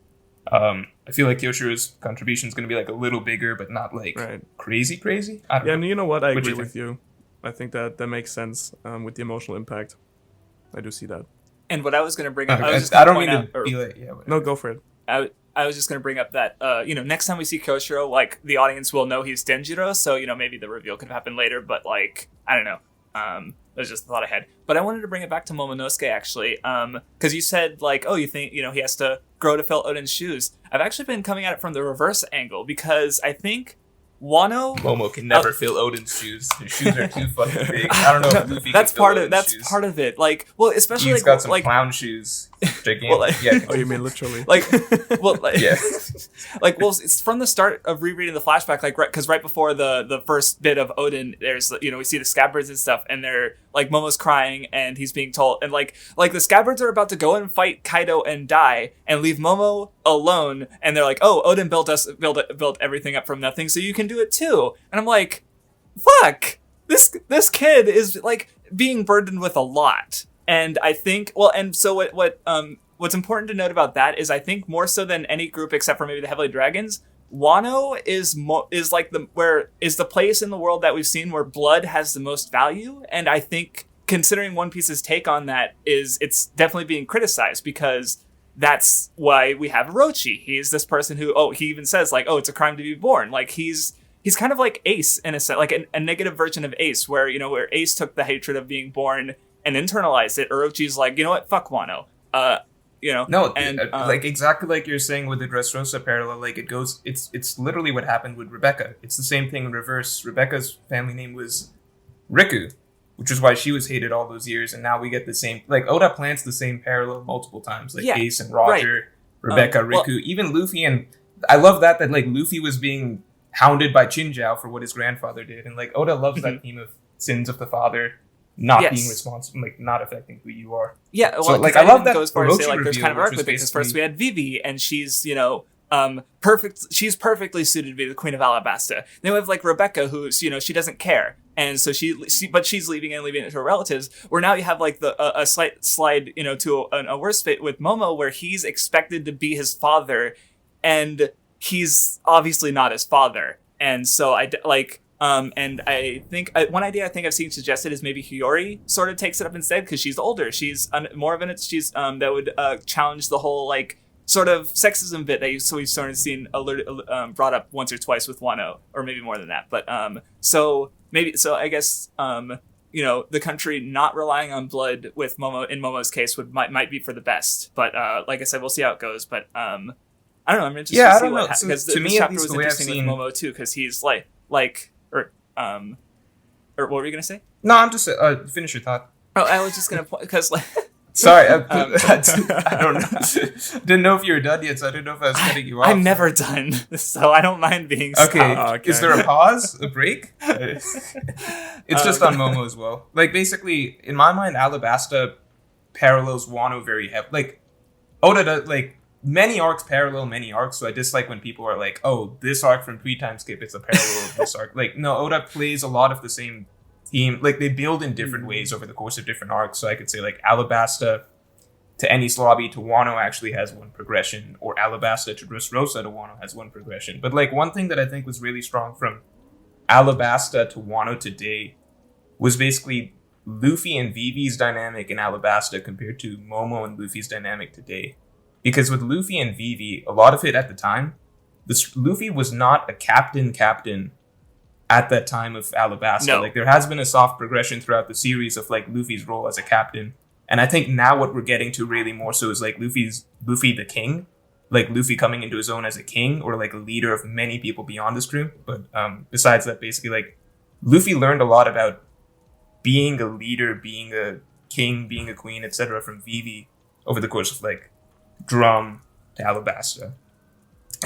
I feel like Kyoshiro's contribution is going to be, like, a little bigger, but not, like, crazy. I don't know. And you know what? I agree with you. I think that makes sense with the emotional impact. I do see that. And what I was going to bring up... I don't mean to be like... Yeah, no, go for it. I was just going to bring up that, next time we see Kyoshiro, like, the audience will know he's Denjiro, so, maybe the reveal could happen later, but, like, I don't know. That was just the thought I had. But I wanted to bring it back to Momonosuke, actually, because you said, like, oh, you think, he has to grow to fill Odin's shoes. I've actually been coming at it from the reverse angle, because I think Momo can never fill Odin's shoes. His shoes are too fucking big. I don't know if Luffy that's can fill part of Odin's that's shoes. part of it. Like, well, especially he's got some clown shoes. Gigantic. Yeah. Oh, you mean literally? Yeah. It's from the start of rereading the flashback, like, because right before the first bit of Odin, there's we see the scabbards and stuff, and they're like Momo's crying, and he's being told, and like the scabbards are about to go and fight Kaido and die, and leave Momo alone, and they're like, oh, Odin built everything up from nothing, so you can do it too. And I'm like, fuck, this kid is like being burdened with a lot. And I think, so what's important to note about that is I think more so than any group except for maybe the Heavenly Dragons, Wano is the place in the world that we've seen where blood has the most value. And I think considering One Piece's take on that it's definitely being criticized, because that's why we have Orochi. He's this person who, he even says like, it's a crime to be born. Like he's kind of like Ace in a sense, like a negative version of Ace, where where Ace took the hatred of being born and internalized it. Orochi's like, you know what, fuck Wano. No, and like exactly like you're saying with the Dressrosa parallel, like it's literally what happened with Rebecca. It's the same thing in reverse. Rebecca's family name was Riku, which is why she was hated all those years, and now we get the same, like Oda plants the same parallel multiple times, like Ace and Roger, Rebecca, Riku, even Luffy. And I love that like Luffy was being hounded by Chinjao for what his grandfather did, and like Oda loves that theme of sins of the father not being responsible, like not affecting who you are. Yeah, well, so, like I love that. Goes far to say like there's kind of arc with it, because first we had Vivi, and she's perfect. She's perfectly suited to be the Queen of Alabasta. Then we have like Rebecca, who's she doesn't care, and so but she's leaving it to her relatives. Where now you have like a slight slide to a worse fate with Momo, where he's expected to be his father, and he's obviously not his father, and so and I think one idea I think I've seen suggested is maybe Hiyori sort of takes it up instead, because she's older. She's more of she's that would challenge the whole like sort of sexism bit that we've sort of seen brought up once or twice with Wano, or maybe more than that. But so I guess the country not relying on blood with Momo in Momo's case might be for the best. But like I said, we'll see how it goes. But I don't know. I'm interested to see what because to me, this at chapter least, was the way I've interesting seen with Momo too, because he's or what were you gonna say? No, I'm just finish your thought. Oh, I was just gonna point because Sorry, I don't know. Didn't know if you were done yet, so I didn't know if I was cutting you off. I'm never done, so I don't mind being okay. stopped. Is there a pause, a break? It's just on Momo as well. Like basically, in my mind, Alabasta parallels Wano very heavily. Like Oda, like many arcs parallel many arcs. So I dislike when people are like, "Oh, this arc from Pre-Time Skip, it's a parallel of this arc." Like no, Oda plays a lot of the same theme. Like they build in different ways over the course of different arcs. So I could say like Alabasta to Enies Lobby to Wano actually has one progression, or Alabasta to Dressrosa to Wano has one progression. But like one thing that I think was really strong from Alabasta to Wano today was basically Luffy and Vivi's dynamic in Alabasta compared to Momo and Luffy's dynamic today. Because with Luffy and Vivi, a lot of it at the time, Luffy was not a captain at that time of Alabasta. No. Like there has been a soft progression throughout the series of like Luffy's role as a captain. And I think now what we're getting to really more so is like Luffy the king, like Luffy coming into his own as a king or like a leader of many people beyond this crew. But besides that, basically like Luffy learned a lot about being a leader, being a king, being a queen, etc. from Vivi over the course of like Drum to Alabasta.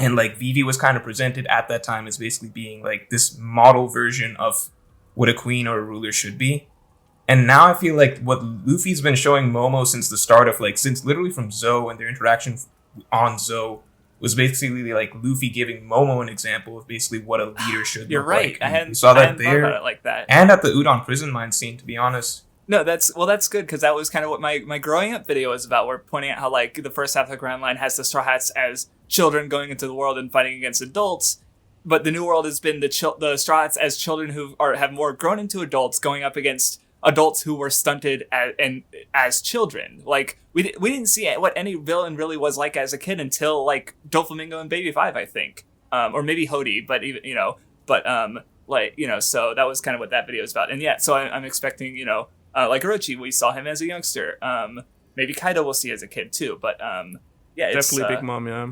And like Vivi was kind of presented at that time as basically being like this model version of what a queen or a ruler should be. And now I feel like what Luffy's been showing Momo since the start of like, since literally from Zou and their interaction on Zou was basically like Luffy giving Momo an example of basically what a leader should You're look right. like. I hadn't saw that thought there about it like that. and at the Udon prison mine scene, to be honest. No, that's good because that was kind of what my growing up video was about. We're pointing out how like the first half of the Grand Line has the Straw Hats as children going into the world and fighting against adults, but the New World has been the Straw Hats as children who have more grown into adults going up against adults who were stunted as children. Like we didn't see what any villain really was like as a kid until like Doflamingo and Baby 5, I think, or maybe Hody, but even so that was kind of what that video is about. And yeah, so I'm expecting like Orochi, we saw him as a youngster. Maybe Kaido we'll see as a kid too, but yeah, it's definitely Big Mom, yeah.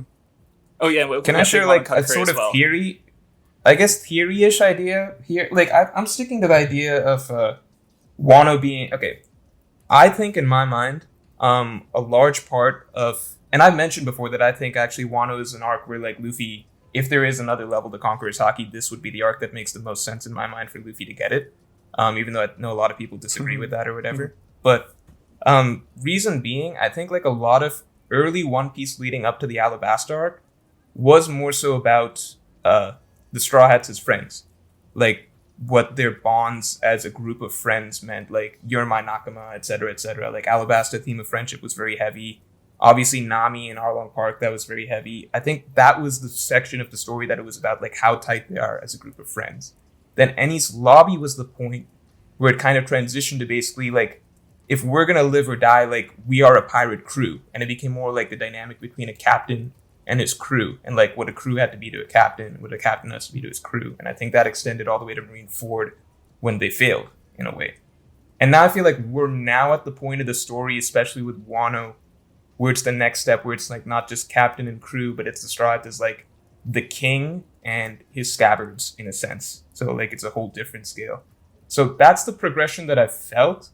Oh yeah, can I share like a sort of theory? I guess theory-ish idea here. Like I'm sticking to the idea of Wano being okay. I think in my mind, a large part of, and I've mentioned before that I think actually Wano is an arc where like Luffy, if there is another level to conquer his haki, this would be the arc that makes the most sense in my mind for Luffy to get it. Even though I know a lot of people disagree with that or whatever. But reason being, I think like a lot of early One Piece leading up to the Alabasta arc was more so about the Straw Hats as friends. Like what their bonds as a group of friends meant, like you're my Nakama, etc., etc. Like Alabasta theme of friendship was very heavy. Obviously Nami and Arlong Park, that was very heavy. I think that was the section of the story that it was about, like how tight they are as a group of friends. Then Enies Lobby was the point where it kind of transitioned to basically like, if we're gonna live or die, like we are a pirate crew. And it became more like the dynamic between a captain and his crew, and like what a crew had to be to a captain, what a captain has to be to his crew. And I think that extended all the way to Marineford when they failed, in a way. And now I feel like we're now at the point of the story, especially with Wano, where it's the next step, where it's like not just captain and crew, but it's the Straw Hats as like the king and his scabbards, in a sense. So like it's a whole different scale. So that's the progression that I felt.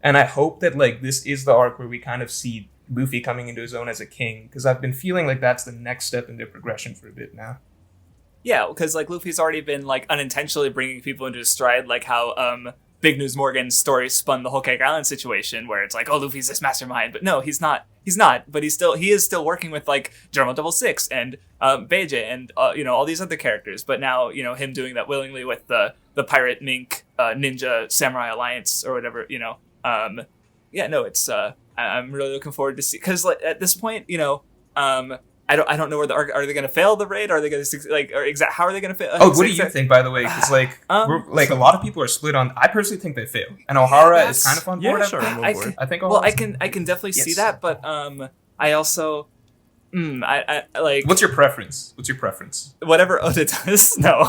And I hope that like this is the arc where we kind of see Luffy coming into his own as a king, because I've been feeling like that's the next step in their progression for a bit now. Yeah, because like Luffy's already been like unintentionally bringing people into his stride, like how Big News Morgan's story spun the Whole Cake Island situation, where it's like, oh, Luffy's this mastermind, but no, he's not, but he is still working with like General 66 and Beije and all these other characters, but now him doing that willingly with the pirate mink ninja samurai alliance or whatever. It's I'm really looking forward to see, because like, at this point, I don't know where are they going to fail the raid? Are they going to like, or how are they going to fail? What do you think, by the way? Because like, we're, a lot of people are split on. I personally think they fail, and Ohara is kind of on board. Yeah, sure, I think. I can definitely see that, but I also I like. What's your preference? Whatever Oda does. No.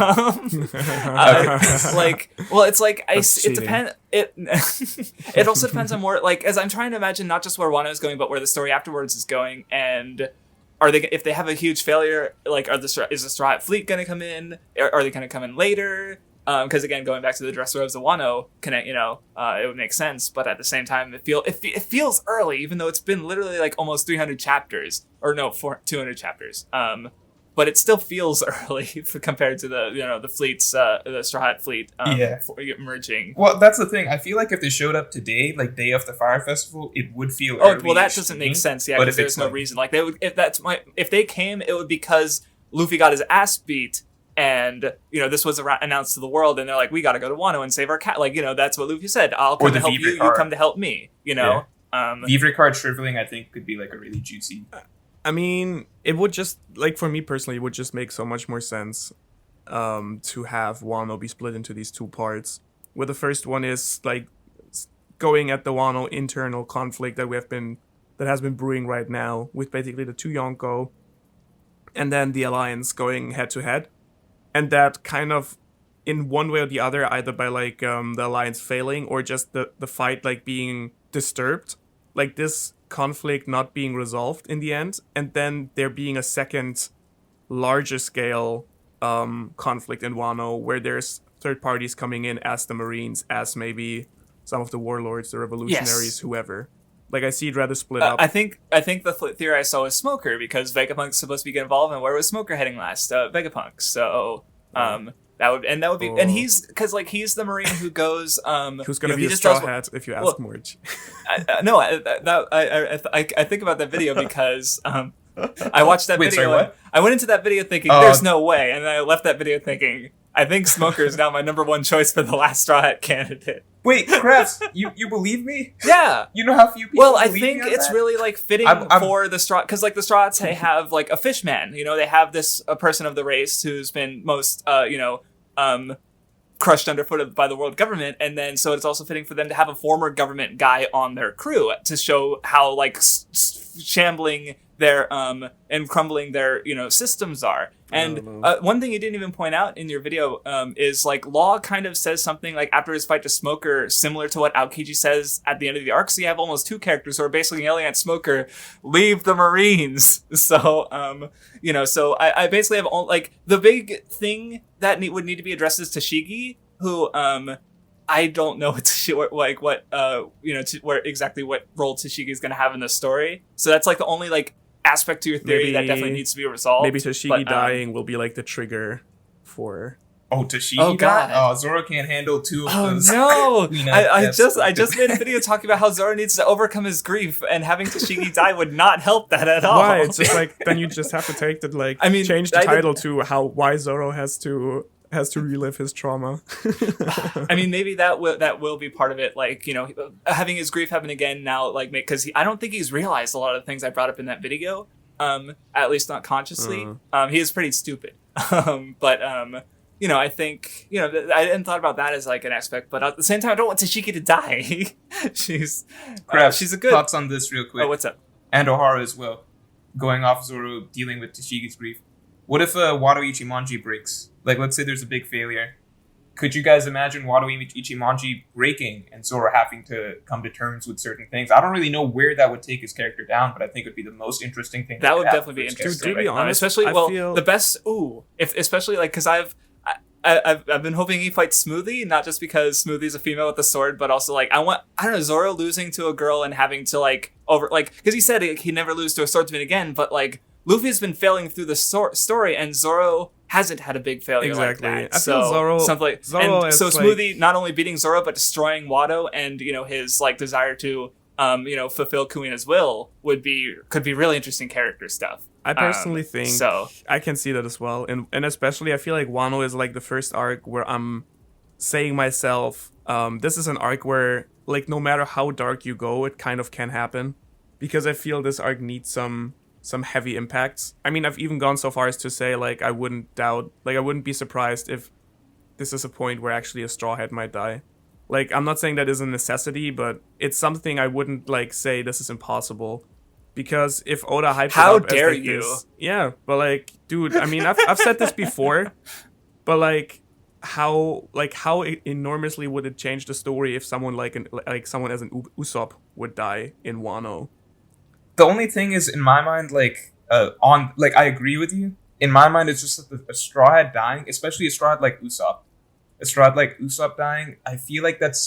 Like, well, it's like it depends. It also depends on more, like, as I'm trying to imagine not just where Wano is going, but where the story afterwards is going, and if they have a huge failure, like, is the Straw Hat Fleet going to come in? Are they going to come in later? Because again, going back to the Dressrobes of Wano, it would make sense, but at the same time, it feels early, even though it's been literally like almost 300 chapters, or no, 200 chapters. But it still feels early compared to the fleets, the Straw Hat Fleet, merging. Well, that's the thing. I feel like if they showed up today, like day of the Fire Festival, it would feel. Oh, well, that doesn't make sense. Yeah, because there's no like, reason. Like, if they came, it would be because Luffy got his ass beat. And, this was announced to the world, and they're like, we gotta go to Wano and save our cat. Like, that's what Luffy said. I'll come to help you, you come to help me, Yeah. Vivre card shriveling, I think, could be, like, a really juicy... I mean, it would just, like, for me personally, it would just make so much more sense to have Wano be split into these two parts. Where the first one is, like, going at the Wano internal conflict that has been brewing right now, with basically the two Yonko, and then the Alliance going head-to-head. And that kind of, in one way or the other, either by like the Alliance failing or just the fight like being disturbed, like this conflict not being resolved in the end, and then there being a second larger scale conflict in Wano where there's third parties coming in as the Marines, as maybe some of the warlords, the revolutionaries, whoever. Like, I see it rather split up. I think the theory I saw was Smoker, because Vegapunk's supposed to be involved, and where was Smoker heading last? Vegapunk. So, that would be, and he's the Marine who goes, who's going to be a Straw Hat, if you ask Morj. I think about that video because, I watched that video. Sorry, what? I went into that video thinking, there's no way, and then I left that video thinking, I think Smoker is now my number one choice for the last Straw Hat candidate. Wait, Crafts, you believe me? Yeah. You know how few people Well, I believe think me on it's that? really, like, fitting for the Straw... Because, like, the Straw Hats have, like, a fishman. They have a person of the race who's been most, crushed underfoot by the world government. And then, so it's also fitting for them to have a former government guy on their crew to show how, like, shambling their, and crumbling their, systems are. And one thing you didn't even point out in your video is, like, Law kind of says something, like, after his fight to Smoker, similar to what Aokiji says at the end of the arc. So you have almost two characters who are basically yelling at Smoker, leave the Marines! So, so I basically have, like, the big thing that would need to be addressed is Tashigi, who, I don't know what role Tashigi is going to have in the story. So that's, like, the only, like, aspect to your theory that definitely needs to be resolved. Maybe Tashigi dying will be like the trigger for. Oh, Tashigi! Oh god! Oh, Zoro can't handle two of those. Oh no! I just made a video talking about how Zoro needs to overcome his grief, and having Tashigi die would not help that at all. Why? It's just like then you just have to take that, like, change the title to why Zoro has to relive his trauma. I mean, maybe that will be part of it. Like, having his grief happen again now, like, because I don't think he's realized a lot of the things I brought up in that video. At least not consciously. He is pretty stupid. But I think I hadn't thought about that as like an aspect. But at the same time, I don't want Tashiki to die. she's a good thoughts on this real quick. Oh, what's up? And Ohara as well. Going off Zoro dealing with Tashigi's grief. What if Wado Ichimonji breaks? Like, let's say there's a big failure. Could you guys imagine Wado Ichimonji breaking and Zoro having to come to terms with certain things? I don't really know where that would take his character down, but I think it would be the most interesting thing. That would definitely be interesting. To be honest, especially the best. Especially like because I've been hoping he fights Smoothie, not just because Smoothie's a female with a sword, but also like I don't know, Zoro losing to a girl and having to because he said he never lose to a swordsman again, but like Luffy's been failing through the story, and Zoro hasn't had a big failure like that. I feel Zoro Smoothie not only beating Zoro but destroying Wado and his like desire to fulfill Kuina's will could be really interesting character stuff. I personally think so. I can see that as well, and especially I feel like Wano is like the first arc where I'm saying myself, this is an arc where like no matter how dark you go, it kind of can happen, because I feel this arc needs some heavy impacts. I mean, I've even gone so far as to say, like, I wouldn't be surprised if this is a point where actually a Straw Hat might die. Like, I'm not saying that is a necessity, but it's something I wouldn't, like, say this is impossible. because if Oda hyped How it up dare as like you? this, yeah, but like, dude, I mean, I've said this before, but like, how enormously would it change the story if someone like someone as an Usopp would die in Wano? The only thing is, in my mind, I agree with you. In my mind, it's just that a Straw Hat dying, especially a Straw Hat like Usopp. A Straw Hat like Usopp dying, I feel like that's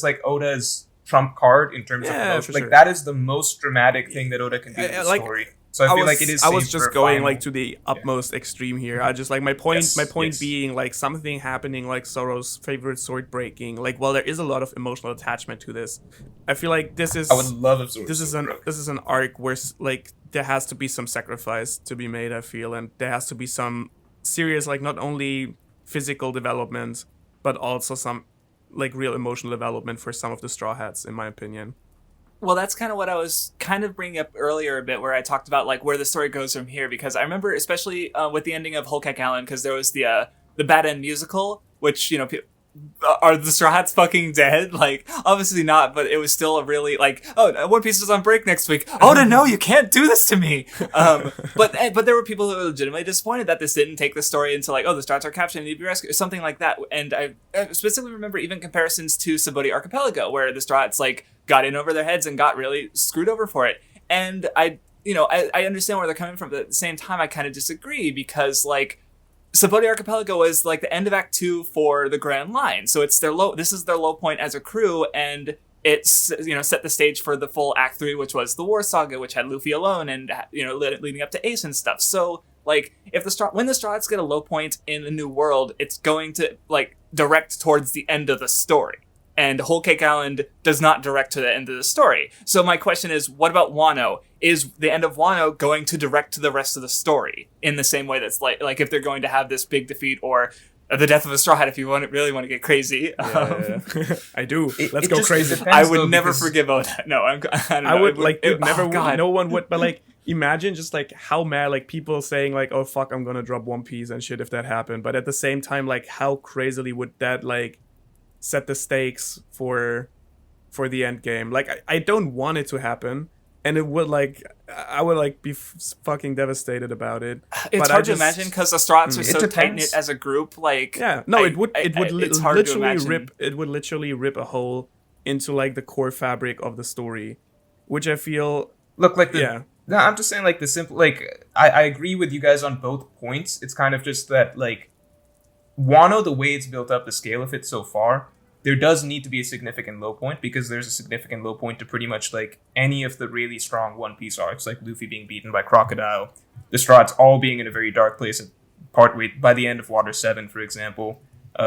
like Oda's trump card in terms of most, like, that is the most dramatic thing that Oda can do in the story. So I feel like it is. I was just going final. like to the utmost extreme here. I just like my point being like something happening like Zoro's favorite sword breaking. Like, well, there is a lot of emotional attachment to this. I feel like this is. I would love if Zoro. This is an arc where like there has to be some sacrifice to be made. I feel, and there has to be some serious, like, not only physical development, but also some like real emotional development for some of the Straw Hats, in my opinion. Well, that's kind of what I was kind of bringing up earlier a bit, where I talked about like where the story goes from here, because I remember especially with the ending of Whole Cake Island, because there was the Bad End musical, which, you know, are the Straw Hats fucking dead? Like, obviously not, but it was still a really like, oh, One Piece is on break next week. Oh no, you can't do this to me. But there were people who were legitimately disappointed that this didn't take the story into like, oh, the Straw Hats are captured and need to be rescued, or something like that. And I specifically remember even comparisons to Subodi Archipelago, where the Straw Hats like got in over their heads and got really screwed over for it. And I understand where they're coming from, but at the same time, I kind of disagree, because like, Subodi Archipelago was like the end of Act 2 for the Grand Line, so it's this is their low point as a crew, and it's, you know, set the stage for the full Act 3, which was the War Saga, which had Luffy alone, and, you know, leading up to Ace and stuff. So like, when the Straw Hats get a low point in a new world, it's going to like direct towards the end of the story. And Whole Cake Island does not direct to the end of the story. So my question is, what about Wano? Is the end of Wano going to direct to the rest of the story in the same way that's like if they're going to have this big defeat, or the death of a Straw Hat, if you really want to get crazy? Yeah. I do. Let's go crazy. I would never forgive Oda. No, I don't know. I would like never. God. No one would. But like, imagine just like how mad like people saying like, oh fuck, I'm gonna drop One Piece and shit if that happened. But at the same time, like, how crazily would that like set the stakes for the end game? Like, I don't want it to happen, and it would like, I would like be fucking devastated about it. It's hard to imagine, because the Straw Hats are so tight knit as a group. Like, yeah, no, it would literally rip a hole into like the core fabric of the story, which I feel No, I'm just saying, like, the simple, like, I agree with you guys on both points. It's kind of just that, like, Wano, the way it's built up, the scale of it so far, there does need to be a significant low point, because there's a significant low point to pretty much like any of the really strong One Piece arcs, like Luffy being beaten by Crocodile, the Straw Hats all being in a very dark place by the end of Water 7, for example,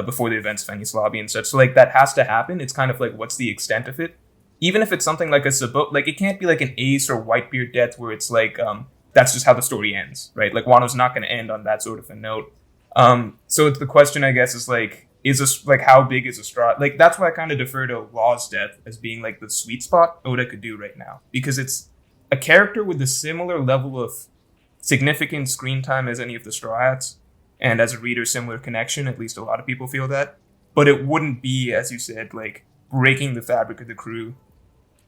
before the events of Enies Lobby and such. So like, that has to happen. It's kind of like, what's the extent of it? Even if it's something like a like, it can't be like an Ace or Whitebeard death where it's like, that's just how the story ends, right? Like, Wano's not going to end on that sort of a note. So the question, I guess, is like, how big is a Straw? Like, that's why I kind of defer to Law's death as being like the sweet spot Oda could do right now, because it's a character with a similar level of significant screen time as any of the Straw Hats, and as a reader, similar connection. At least a lot of people feel that, but it wouldn't be, as you said, like breaking the fabric of the crew,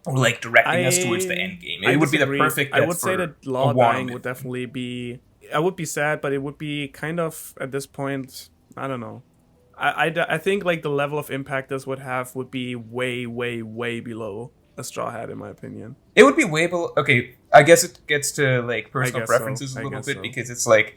or like directing us towards the end game. It would be the perfect death. I would say that Law dying would definitely be. I would be sad, but it would be kind of, at this point, I don't know. I think like the level of impact this would have would be way, way, way below a Straw Hat, in my opinion. It would be way below. Okay, I guess it gets to like personal preferences a little bit, because it's like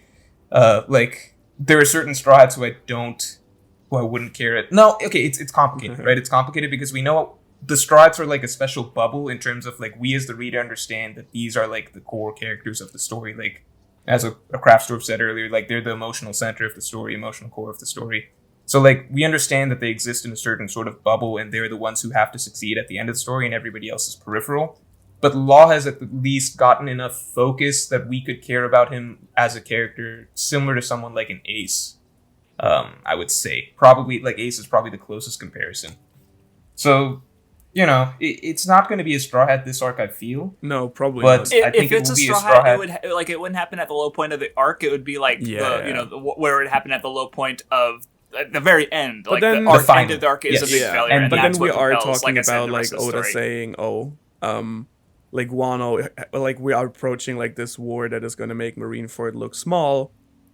there are certain Straw Hats who I wouldn't care. No, okay, it's complicated, right? It's complicated because we know the Straw Hats are like a special bubble in terms of like, we as the reader understand that these are like the core characters of the story. Like, as a craftsdwarf said earlier, like, they're the emotional center of the story, emotional core of the story. So, like, we understand that they exist in a certain sort of bubble, and they're the ones who have to succeed at the end of the story, and everybody else is peripheral. But Law has at least gotten enough focus that we could care about him as a character similar to someone like an Ace, I would say. Probably, like, Ace is probably the closest comparison. So, you know, it's not going to be a Straw Hat this arc, I feel. No, probably not. I think if it's a Straw Hat, it wouldn't happen at the low point of the arc. It would be like, where it happened at the low point of at the very end. But like, then the end of the arc is a big failure. But then we are talking about like Oda saying, like Wano, like we are approaching like this war that is going to make Marineford look small,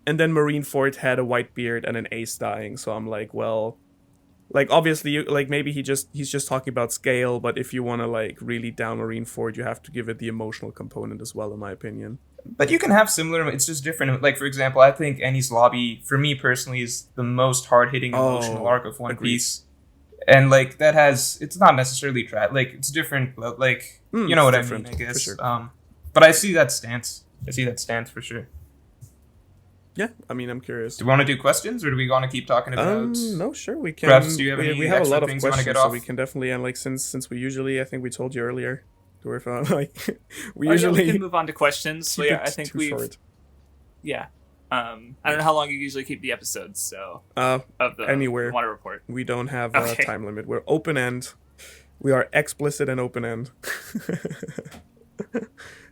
and then Marineford had a white beard and an ace dying. So I'm like, well, like obviously, like maybe he's just talking about scale, but if you want to like really down Marineford, you have to give it the emotional component as well, in my opinion. But you can have similar. It's just different. Like for example, I think Eni's Lobby, for me personally, is the most hard-hitting emotional arc of One Piece. And like that has, it's not necessarily like it's different, but like you know what I mean, I guess. Sure. But I see that stance. For sure. Yeah, I mean, I'm curious. Do we want to do questions, or do we want to keep talking about? No, sure, we can. Perhaps do you have any we have a lot of things you want to questions, get off? so we can definitely, and like since we usually, I think we told you earlier, Dwarf, like we we usually can move on to questions. So yeah, I think we've. Short. Yeah. I don't know how long you usually keep the episodes, so of the anywhere. Wano Report. We don't have a time limit. We're open end. We are explicit and open end.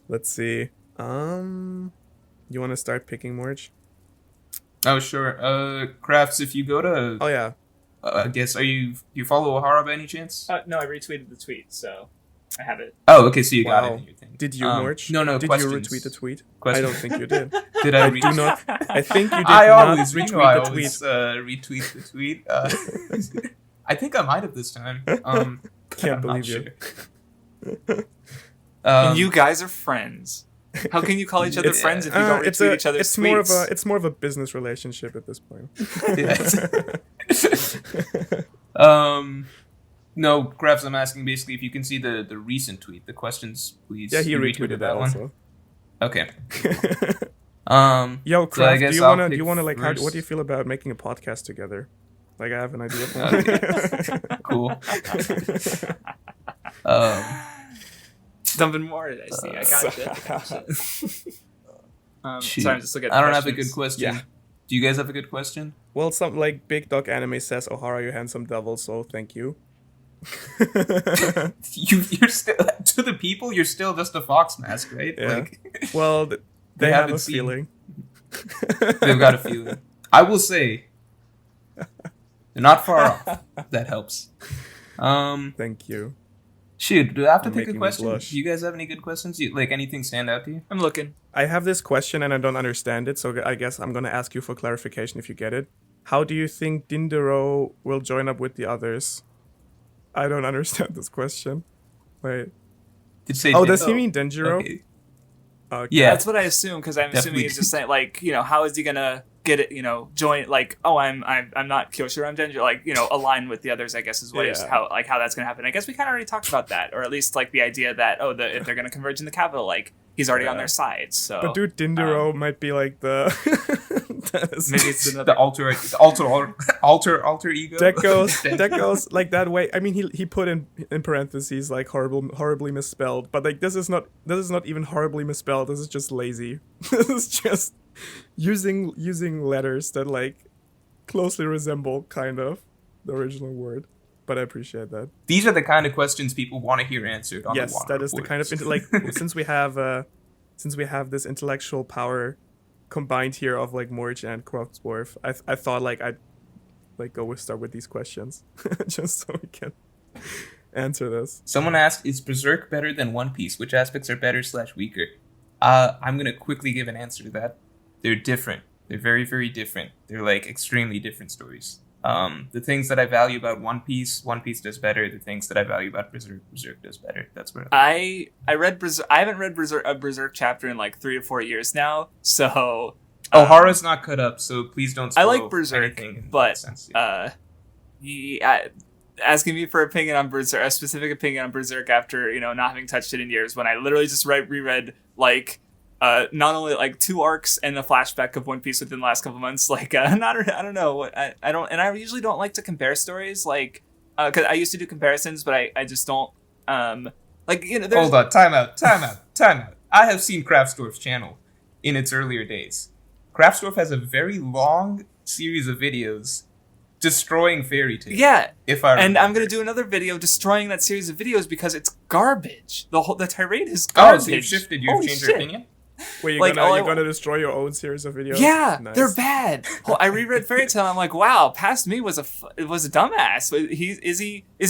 Let's see. You want to start picking, Morj? Oh sure. Crafts. If you go to, Oh yeah. I guess you follow Ohara by any chance? No, I retweeted the tweet, so I have it. Oh, okay. So you got it in your thing. Did you, Morj? No. Did questions. you retweet the tweet? Questions. I don't think you did. Did I? do not. I think you did I not always retweet I the always, tweet. retweet the tweet. I think I might have this time. Can't I'm believe not you. sure. And you guys are friends. How can you call each other friends if you don't retweet each other's tweets? It's more of a business relationship at this point. No, Krabs, I'm asking basically if you can see the recent tweet, the questions, please. Yeah, he You retweeted that one. also. Okay. Yo, So I Kraft, guess do I'll you wanna pick like what first. do you feel about making a podcast together? Like I have an idea. Cool. Dumping more, I see. I gotcha. Shoot. Sorry, I'm just looking at I don't have a questions. good question. Yeah. Do you guys have a good question? Well, some like Big Dog Anime says, "Ohara, you handsome devil." So thank you. You're still to the people. You're still just a fox mask, right? Yeah. Like, Well, they have haven't a seen- feeling. they've got a feeling. I will say, they're not far off. That helps. Thank you. Shoot, do I have to You're pick a making me question? blush. Do you guys have any good questions? Like anything stand out to you? I'm looking. I have this question and I don't understand it, so I guess I'm gonna ask you for clarification if you get it. How do you think Dindero will join up with the others? I don't understand this question. Wait. Did you say Oh, Din- does he mean Denjiro? Okay. Okay. Yeah. That's what I assume, because I'm assuming Definitely. he's just saying, like, how is he gonna get it, join, like, oh, I'm not Kyoshiro, I'm Denjiro, like, align with the others, I guess is what is how that's gonna happen. I guess we kind of already talked about that, or at least, like, the idea that, if they're gonna converge in the capital, like, he's already on their side, so. But dude, Dindero might be like the that is- Maybe it's another. the alter ego. that goes like that way. I mean, he put in parentheses like horribly misspelled, but like this is not even horribly misspelled. This is just lazy. This is just using letters that like closely resemble kind of the original word. But I appreciate that. These are the kind of questions people want to hear answered on Yes, the Wano that is the Report. kind of like since we have this intellectual power combined here of like Morj and Craftsdwarf, I thought like I'd like start with these questions just so we can answer this. Someone asked, is Berserk better than One Piece? Which aspects are better / weaker? I'm going to quickly give an answer to that. They're different. They're very, very different. They're like extremely different stories. The things that I value about One Piece does better. The things that I value about Berserk does better. That's what I read Berserk. I haven't read a Berserk chapter in like 3 or 4 years now, so. Ohara's not cut up, so please don't I spoil like Berserk, anything in but that sense. asking me for opinion on Berserk, a specific opinion on Berserk after not having touched it in years, when I literally just reread like not only like 2 arcs and a flashback of One Piece within the last couple months, like I don't know what I don't, and I usually don't like to compare stories, like because I used to do comparisons, but I just don't like there's, Hold on, time out. I have seen Craftsdwarf's channel in its earlier days. Craftsdwarf has a very long series of videos destroying fairy tales. yeah. If I And remember. I'm gonna do another video destroying that series of videos because it's garbage. The tirade is Oh, garbage. so you've shifted. You've Holy changed shit. your opinion? Wait, Like, all I- you're gonna destroy your own series of videos? Yeah, Nice. they're bad. Well, I reread Fairy Tail. I'm like, wow, past me was a dumbass. Is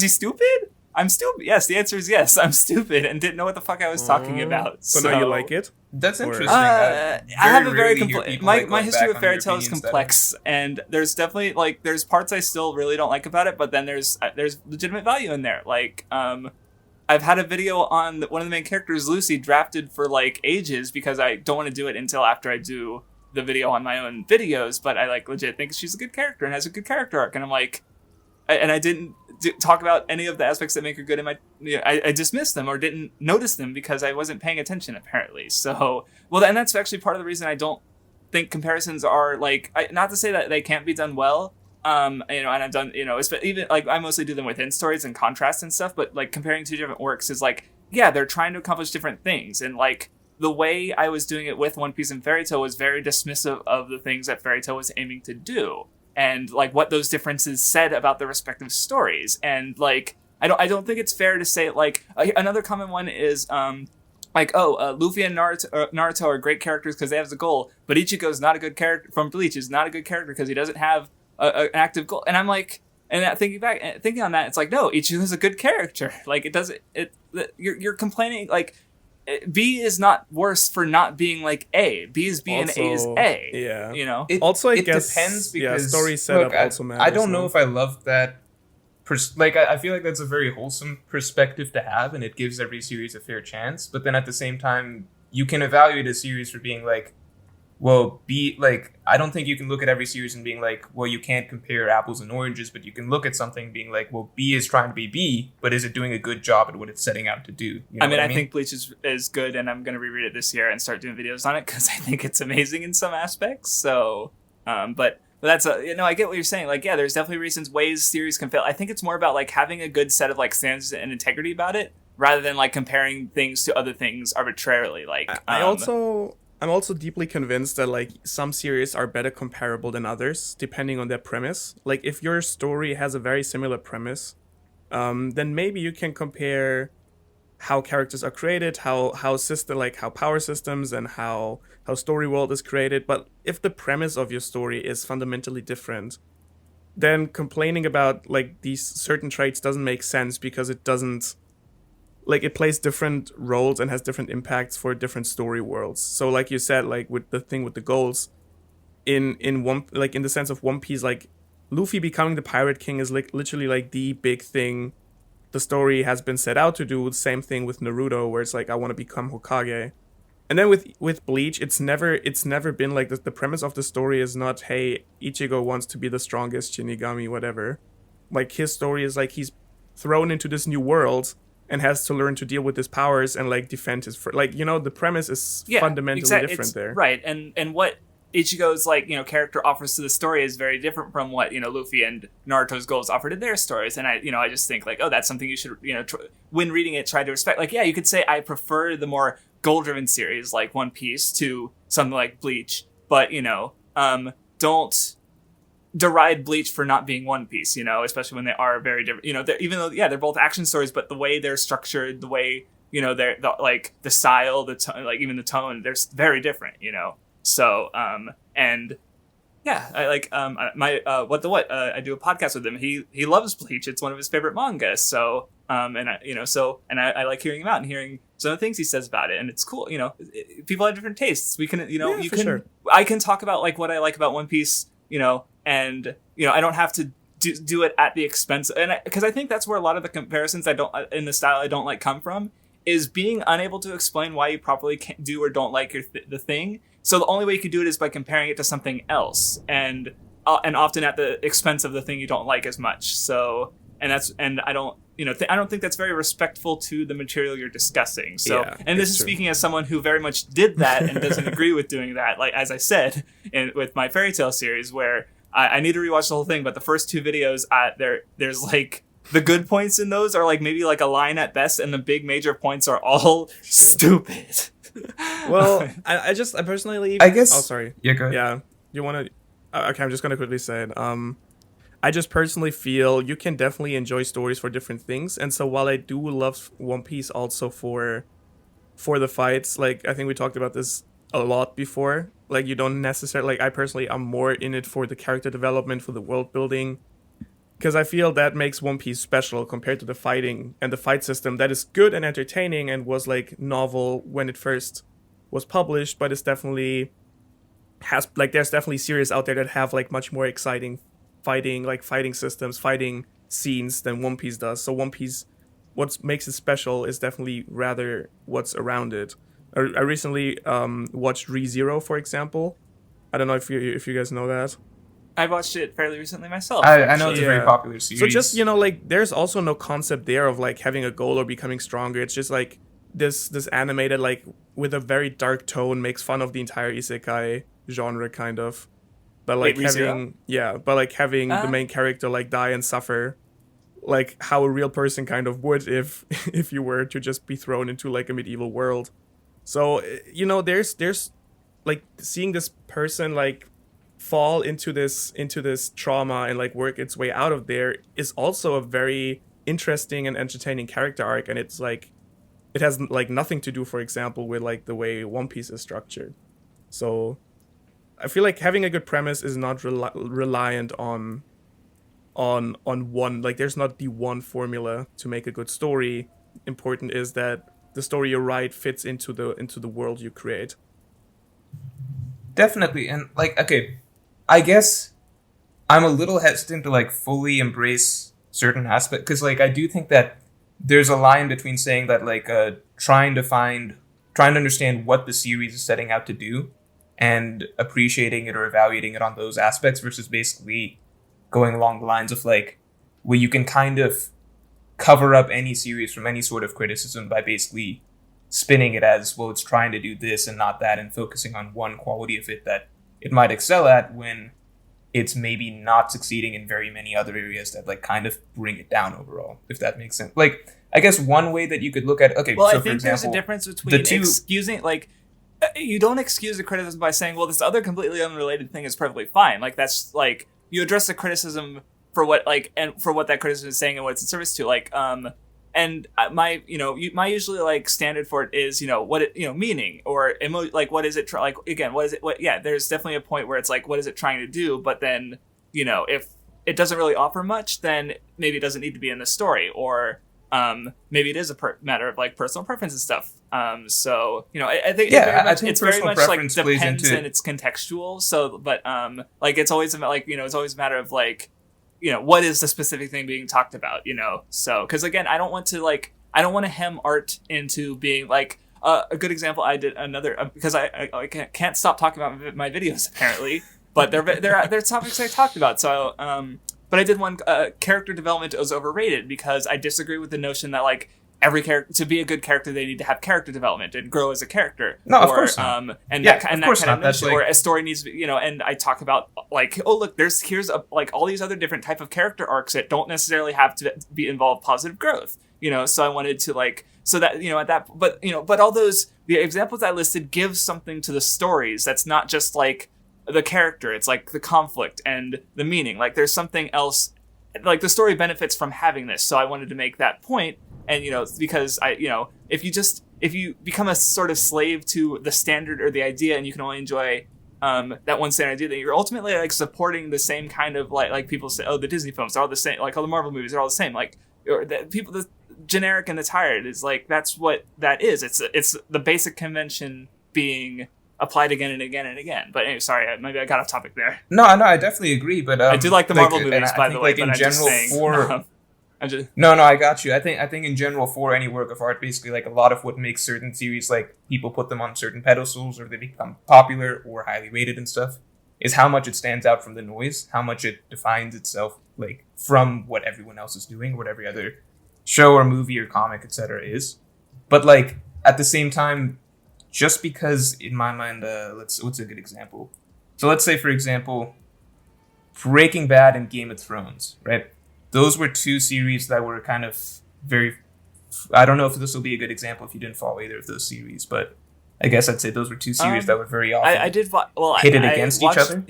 he stupid? I'm stupid. Yes, the answer is yes. I'm stupid and didn't know what the fuck I was talking about. So now you like it? That's Or- interesting. I have a very rarely hear complex. people, My like, going history back with on fairy their tale is opinions that complex, and there's definitely like there's parts I still really don't like about it, but then there's legitimate value in there. Like I've had a video on one of the main characters, Lucy, drafted for like ages because I don't want to do it until after I do the video on my own videos, but I like legit think she's a good character and has a good character arc, and I'm like, I didn't talk about any of the aspects that make her good in my, I dismissed them or didn't notice them because I wasn't paying attention apparently. So, well, and that's actually part of the reason I don't think comparisons are like, not to say that they can't be done well, and I've done, even like I mostly do them within stories and contrast and stuff, but like comparing two different works is like, yeah, they're trying to accomplish different things, and like the way I was doing it with One Piece and Fairy Tail was very dismissive of the things that Fairy Tail was aiming to do, and like what those differences said about the respective stories. And like I don't think it's fair to say like another common one is Luffy and Naruto are great characters because they have the goal, but Ichigo's not a good character from Bleach is not a good character because he doesn't have an active goal. And I'm like, and thinking on that, it's like, no, Ichigo's a good character. Like you're complaining like B is not worse for not being like A. B is B and A is A. Yeah. It guess depends because story setup also matters. I don't know if I love that. I feel like that's a very wholesome perspective to have, and it gives every series a fair chance. But then at the same time, you can evaluate a series for being like, well, I don't think you can look at every series and being like, well, you can't compare apples and oranges, but you can look at something being like, well, B is trying to be B, but is it doing a good job at what it's setting out to do? You know I think Bleach is good, and I'm going to reread it this year and start doing videos on it because I think it's amazing in some aspects. So, but that's I get what you're saying. Like, yeah, there's definitely ways series can fail. I think it's more about like having a good set of like standards and integrity about it, rather than like comparing things to other things arbitrarily. Like, I'm also deeply convinced that like some series are better comparable than others depending on their premise. Like if your story has a very similar premise, then maybe you can compare how characters are created, how power systems and how story world is created. But if the premise of your story is fundamentally different, then complaining about like these certain traits doesn't make sense because it doesn't. Like it plays different roles and has different impacts for different story worlds. So like you said, like with the thing with the goals, in the sense of One Piece, like Luffy becoming the Pirate King is like literally like the big thing the story has been set out to do. The same thing with Naruto, where it's like I want to become Hokage. And then with Bleach, it's never been like the premise of the story is not, hey, Ichigo wants to be the strongest Shinigami, whatever. Like his story is like he's thrown into this new world and has to learn to deal with his powers and like defend his the premise is fundamentally different there. Right. And what Ichigo's like, character offers to the story is very different from what, Luffy and Naruto's goals offer to their stories. And I just think like, oh, that's something you should, when reading it, try to respect. Like, yeah, you could say I prefer the more goal-driven series like One Piece to something like Bleach, but, don't deride Bleach for not being One Piece, especially when they are very different. Even though, they're both action stories, but the way they're structured, the way, they're like the style, the tone, like even the tone, they're very different, So, and yeah, I like, I do a podcast with him. He loves Bleach. It's one of his favorite mangas. So, I like hearing him out and hearing some of the things he says about it. And it's cool. People have different tastes. We can, sure. I can talk about like what I like about One Piece, and I don't have to do it at the expense, and because I think that's where a lot of the comparisons I don't in the style I don't like come from, is being unable to explain why you properly can't do or don't like the thing. So the only way you can do it is by comparing it to something else, and often at the expense of the thing you don't like as much. So I don't I don't think that's very respectful to the material you're discussing. So, and this is true. Speaking as someone who very much did that and doesn't agree with doing that. Like as I said, with my Fairy Tail series, where I need to rewatch the whole thing, but the first two videos, there's like the good points in those are like maybe like a line at best, and the big major points are all stupid. Well, I personally, I guess. Oh, sorry. Yeah, go ahead. Yeah, you want to? Okay, I'm just gonna quickly say it. I just personally feel you can definitely enjoy stories for different things, and so while I do love One Piece also for the fights, like I think we talked about this a lot before. Like you don't necessarily, like I personally am more in it for the character development, for the world building. because I feel that makes One Piece special compared to the fighting and the fight system that is good and entertaining and was like novel when it first was published, but it's definitely has like there's definitely series out there that have like much more exciting fighting systems, fighting scenes than One Piece does. So One Piece, what makes it special is definitely rather what's around it. I recently watched ReZero, for example. I don't know if you guys know that. I watched it fairly recently myself. I know it's a very popular series. So just, like, there's also no concept there of, like, having a goal or becoming stronger. It's just, like, this animated, like, with a very dark tone, makes fun of the entire isekai genre, kind of. But, like, having the main character, like, die and suffer, like, how a real person kind of would if you were to just be thrown into, like, a medieval world. So, there's, like, seeing this person, like, fall into this trauma and like work its way out of there is also a very interesting and entertaining character arc, and it's like it has like nothing to do, for example, with like the way One Piece is structured. So I feel like having a good premise is not reliant on one, like there's not the one formula to make a good story. Important is that the story you write fits into the world you create. Definitely. And like, okay, I guess I'm a little hesitant to like fully embrace certain aspects, because like I do think that there's a line between saying that like trying to understand what the series is setting out to do and appreciating it or evaluating it on those aspects, versus basically going along the lines of like, where you can kind of cover up any series from any sort of criticism by basically spinning it as, well, it's trying to do this and not that, and focusing on one quality of it that it might excel at, when it's maybe not succeeding in very many other areas that like kind of bring it down overall, if that makes sense. Like, I guess one way that you could look at, okay, well, so I think for example, there's a difference between excusing, like, you don't excuse the criticism by saying, well, this other completely unrelated thing is perfectly fine. Like, that's like, you address the criticism for what, like, and for what that criticism is saying and what it's in service to, like, and my usually like standard for it is, what it, meaning or like, what is it like, again, what is it, there's definitely a point where it's like, what is it trying to do? But then, if it doesn't really offer much, then maybe it doesn't need to be in the story, or maybe it is a matter of like personal preference and stuff. So, I think, I think it's very much like depends into and it's contextual. So, but like, it's always about like, it's always a matter of like, what is the specific thing being talked about, So, because again, I don't want to hem art into being like, a good example. I did another, because I can't stop talking about my videos apparently, but they're topics I talked about. So, but I did one, character development was overrated, because I disagree with the notion that like every character, to be a good character, they need to have character development and grow as a character. No, of course not. Or a story needs to be, and I talk about like, oh look, here's like all these other different type of character arcs that don't necessarily have to be involve positive growth. So I wanted to like, so that, at that, but all those, the examples I listed give something to the stories that's not just like the character. It's like the conflict and the meaning. Like there's something else, like the story benefits from having this. So I wanted to make that point. And, because if you become a sort of slave to the standard or the idea, and you can only enjoy that one standard idea, then you're ultimately like supporting the same kind of like people say, oh, the Disney films are all the same, like all the Marvel movies are all the same, like, or the generic and the tired is like, that's what that is. It's the basic convention being applied again and again and again. But anyway, sorry, maybe I got off topic there. No, I definitely agree. But I do like the Marvel movies, by the way. Like in general, No, I got you. I think in general, for any work of art, basically like a lot of what makes certain series, like people put them on certain pedestals or they become popular or highly rated and stuff, is how much it stands out from the noise, how much it defines itself like from what everyone else is doing, what every other show or movie or comic, etc. is. But like at the same time, just because in my mind, what's a good example? So let's say, for example, Breaking Bad and Game of Thrones, right? Those were two series that were kind of very... I don't know if this will be a good example if you didn't follow either of those series, but I guess I'd say those were two series that were very often pitted against each other.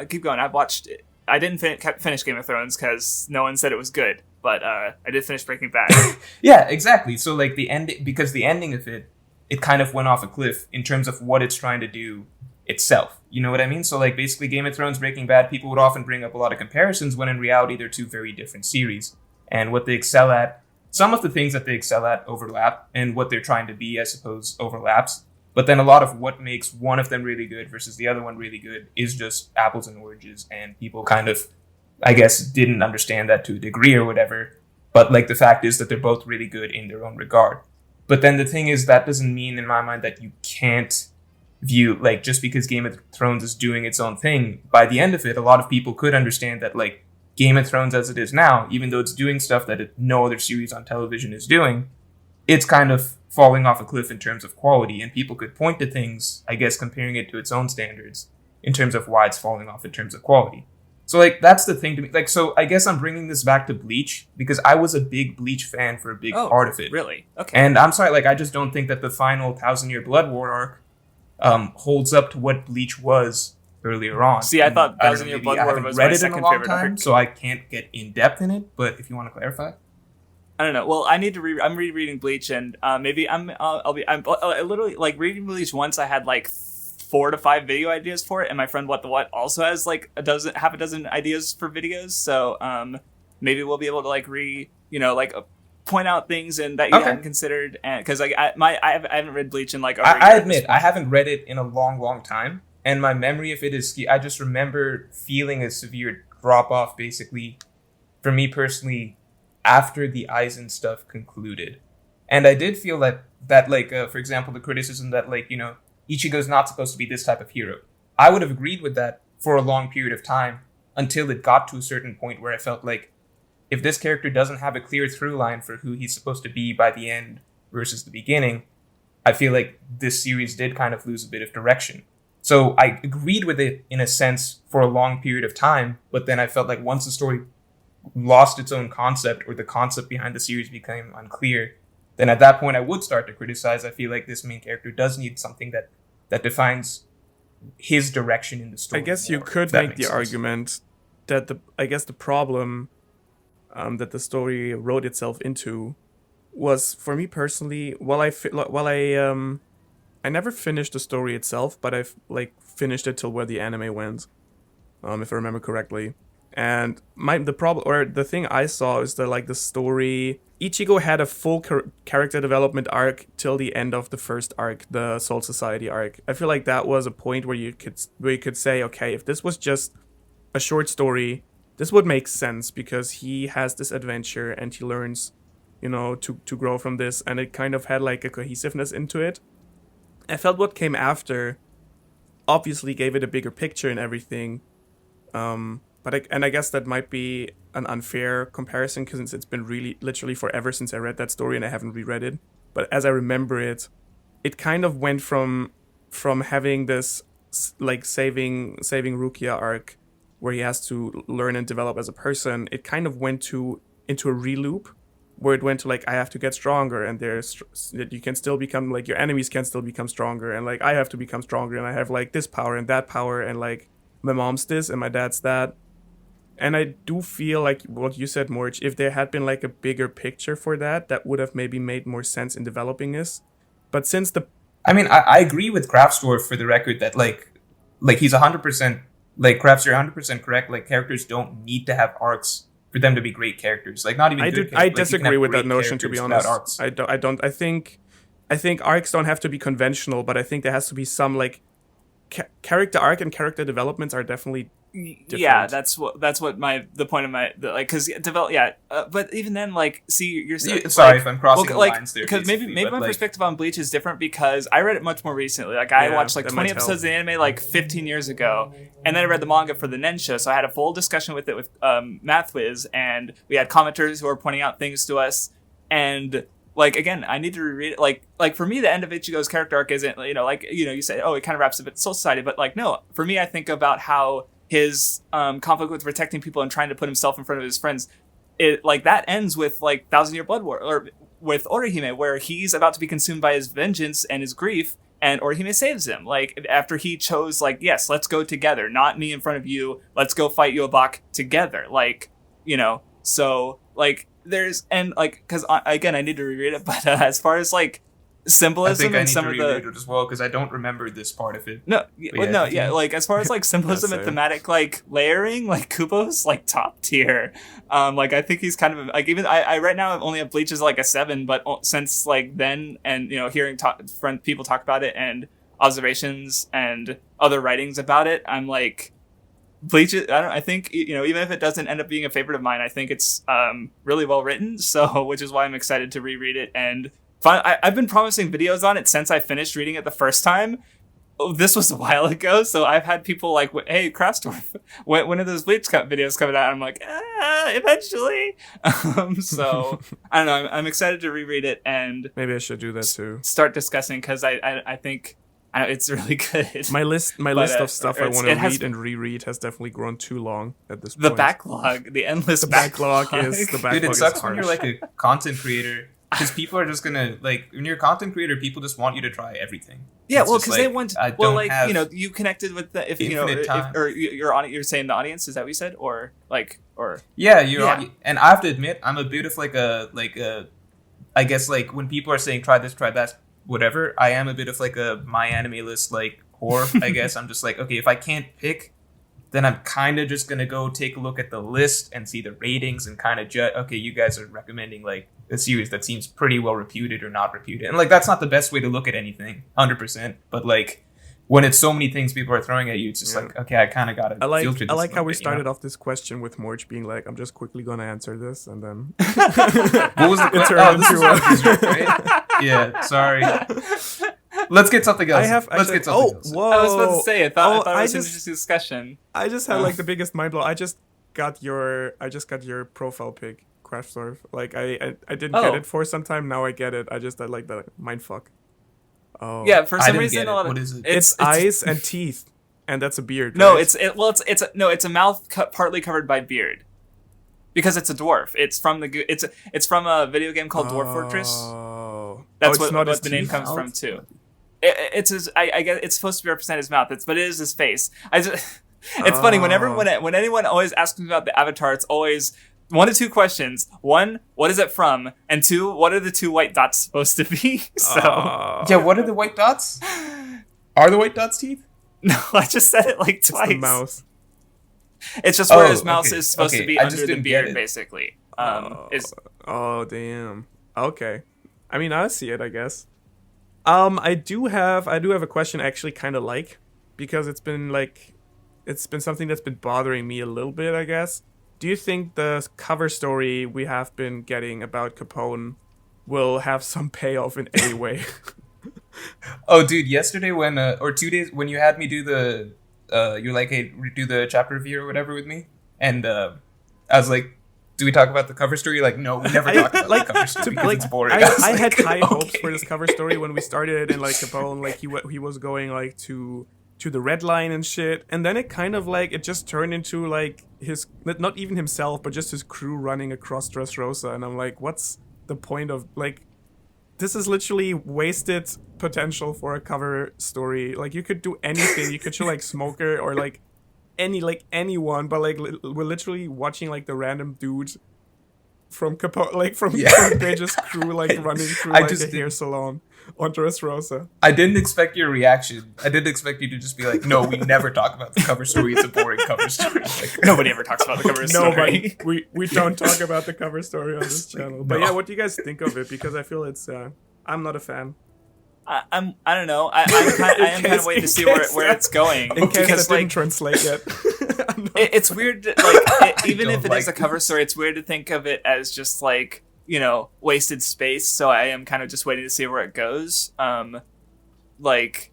Keep going. I watched it. I didn't finish Game of Thrones because no one said it was good, but I did finish Breaking Bad. Yeah, exactly. So like the ending of it kind of went off a cliff in terms of what it's trying to do itself. You know what I mean? So like basically Game of Thrones, Breaking Bad, people would often bring up a lot of comparisons when in reality they're two very different series. And what they excel at, some of the things that they excel at overlap, and what they're trying to be, I suppose, overlaps. But then a lot of what makes one of them really good versus the other one really good is just apples and oranges, and people kind of, I guess, didn't understand that to a degree or whatever. But like the fact is that they're both really good in their own regard. But then the thing is, that doesn't mean in my mind that you can't view, like, just because Game of Thrones is doing its own thing, by the end of it, a lot of people could understand that, like, Game of Thrones as it is now, even though it's doing stuff that no other series on television is doing, it's kind of falling off a cliff in terms of quality, and people could point to things, I guess, comparing it to its own standards in terms of why it's falling off in terms of quality. So, like, that's the thing to me. Like, so I guess I'm bringing this back to Bleach, because I was a big Bleach fan for a big part of it. Really? Okay. And I'm sorry, like, I just don't think that the final 1,000-Year Blood War arc holds up to what Bleach was earlier on. See, I thought I don't 1,000-Year know, Blood maybe I War haven't was read my it in a second long favorite time, arc. so I can't get in depth in it. But if you want to clarify, I don't know. Well, I need to I'm rereading Bleach, and maybe I'm literally like reading Bleach once. I had like 4 to 5 video ideas for it, and my friend What the What also has like half a dozen ideas for videos. So maybe we'll be able to like point out things and that you hadn't considered, and because like I haven't read Bleach in like I admit I haven't read it in a long time, and my memory of it is I just remember feeling a severe drop off, basically, for me personally, after the Aizen stuff concluded. And I did feel that like, for example, the criticism that, like, you know, Ichigo's not supposed to be this type of hero. I would have agreed with that for a long period of time until it got to a certain point where I felt like if this character doesn't have a clear through line for who he's supposed to be by the end versus the beginning, I feel like this series did kind of lose a bit of direction. So I agreed with it in a sense for a long period of time, but then I felt like once the story lost its own concept, or the concept behind the series became unclear, then at that point I would start to criticize. I feel like this main character does need something that defines his direction in the story. I guess you more, could if that make the makes sense. argument that the problem that the story wrote itself into was, for me personally, I never finished the story itself, but I've like finished it till where the anime went, if I remember correctly. And the thing I saw is that, like, the story, Ichigo had a full character development arc till the end of the first arc, the Soul Society arc. I feel like that was a point where you could say, okay, if this was just a short story, this would make sense because he has this adventure and he learns, you know, to grow from this, and it kind of had like a cohesiveness into it. I felt what came after obviously gave it a bigger picture and everything. But I guess that might be an unfair comparison because it's been really literally forever since I read that story and I haven't reread it. But as I remember it, it kind of went from having this like saving Rukia arc where he has to learn and develop as a person. It kind of went into a reloop where it went to like, I have to get stronger, and that you can still become like, your enemies can still become stronger, and like I have to become stronger, and I have like this power and that power, and like my mom's this and my dad's that. And I do feel like what you said, Morj, if there had been like a bigger picture for that would have maybe made more sense in developing this. But since I mean, I agree with Craftsdwarf for the record that like he's 100%, like, Crafts, you're 100% correct. Like, characters don't need to have arcs for them to be great characters. Like, not even I disagree with that notion, to be honest. Arcs. I think arcs don't have to be conventional, but I think there has to be some like character arc and character developments are definitely different. Yeah, that's what the point of my because but even then, like, see, you're sorry if I'm crossing the lines there, because maybe my perspective on Bleach is different because I read it much more recently. Like, I watched like 20 episodes of the anime like 15 years ago, and then I read the manga for the Nensha, so I had a full discussion with it with MathWiz, and we had commenters who were pointing out things to us, and like, again, I need to reread it. Like for me, the end of Ichigo's character arc isn't, you say, oh, it kind of wraps up at Soul Society, but like, no, for me, I think about how his conflict with protecting people and trying to put himself in front of his friends, it like that ends with like 1,000-Year Blood War, or with Orihime, where he's about to be consumed by his vengeance and his grief, and Orihime saves him. Like, after he chose, like, yes, let's go together, not me in front of you, let's go fight Yobak together. Like, so like there's, and like, because again, I need to reread it, but as far as like symbolism I and need some to of reread the it as well because I don't remember this part of it. no, But like as far as like symbolism and That's thematic like layering, like Kubo's like top tier. Like I think he's kind of like even I right now only have Bleach as like a 7, but since like then and hearing people talk about it and observations and other writings about it, I'm like Bleach. I think even if it doesn't end up being a favorite of mine, I think it's really well written. So which is why I'm excited to reread it and. I've been promising videos on it since I finished reading it the first time. Oh, this was a while ago, so I've had people like, "Hey, Craftsdwarf, when are those Bleach videos coming out?" I'm like, eventually. So I don't know. I'm excited to reread it and Maybe I should do that too. start discussing because I think it's really good. My list of stuff I want to read and reread has definitely grown too long at this point. The backlog, the endless backlog is the backlog. Dude, it is sucks when harsh. you're like a content creator because people are just gonna like when you're a content creator, people just want you to try everything. Yeah, It's well, just because like, they want. I Well, don't like have you connected with the infinite time. or you're saying the audience. Is that what you said, or like or Yeah, Yeah. and I have to admit, I'm a bit of like a I guess like when people are saying try this, try that, whatever. I am a bit of like a my anime list like whore. I guess I'm just like okay, if I can't pick, then I'm kind of just gonna go take a look at the list and see the ratings and kind of judge. Okay, you guys are recommending like a series that seems pretty well reputed or not reputed, and like that's not the best way to look at anything, 100%. But like when it's so many things people are throwing at you, it's just like okay, I kind of gotta filter this. I like a how little we bit, started off this question with Morj being like, "I'm just quickly gonna answer this," and then What was the It question? turned This is into what these are, right? Yeah, sorry. Let's get something else. Let's get something else. Whoa! I was about to say. I thought it was an just interesting discussion. I just had like the biggest mind blow. I just got your profile pic, Craftsdwarf. Like I didn't get Oh. it for some time. Now I get it. I like the mind fuck. Oh Yeah, for I some didn't reason, get a it. lot of What is it? it's eyes and teeth, and that's a beard. No, right? it's a mouth partly covered by beard, because it's a dwarf. It's from it's from a video game called Dwarf Fortress. Oh, That's it's not what his the name teeth? comes from too. It's his. I guess it's supposed to represent his mouth. But it is his face. It's funny whenever when anyone always asks me about the avatar, it's always one of two questions. One, what is it from? And two, what are the two white dots supposed to be? So Yeah, what are the white dots? Are the white dots teeth? no, I just said it like It's twice. the mouth. It's just where Oh, his mouth okay, is supposed to okay, be I just under the didn't get beard, it. basically. Oh damn. Okay. I mean, I see it. I guess. I do have a question I actually kind of like, because it's been something that's been bothering me a little bit, I guess. Do you think the cover story we have been getting about Capone will have some payoff in any way? Oh, dude, yesterday when or 2 days when you had me do the you're like, hey, do the chapter review or whatever with me, and I was like, do we talk about the cover story? You're like, no, we never talk about the cover story because it's boring. I had like, high hopes okay. for this cover story when we started, and like Capone, like he was going like to the red line and shit, and then it kind of like it just turned into like his not even himself but just his crew running across Dressrosa, and I'm like, what's the point of like this is literally wasted potential for a cover story. Like you could do anything, you could show like Smoker or like anyone, but like we're literally watching like the random dude from Capone, like from Page's crew, like running through like a hair salon on Dressrosa. I didn't expect your reaction. I didn't expect you to just be like, no, we never talk about the cover story. It's a boring cover story. Like, Nobody ever talks about the cover story. Nobody. We don't talk about the cover story on this channel. But yeah, what do you guys think of it? Because I feel it's I'm not a fan. I don't know. I am kind of waiting to see where it's going. In case because that didn't translate yet. it's weird. Like even if it don't is a like cover story, it's weird to think of it as just like wasted space. So I am kind of just waiting to see where it goes. Like,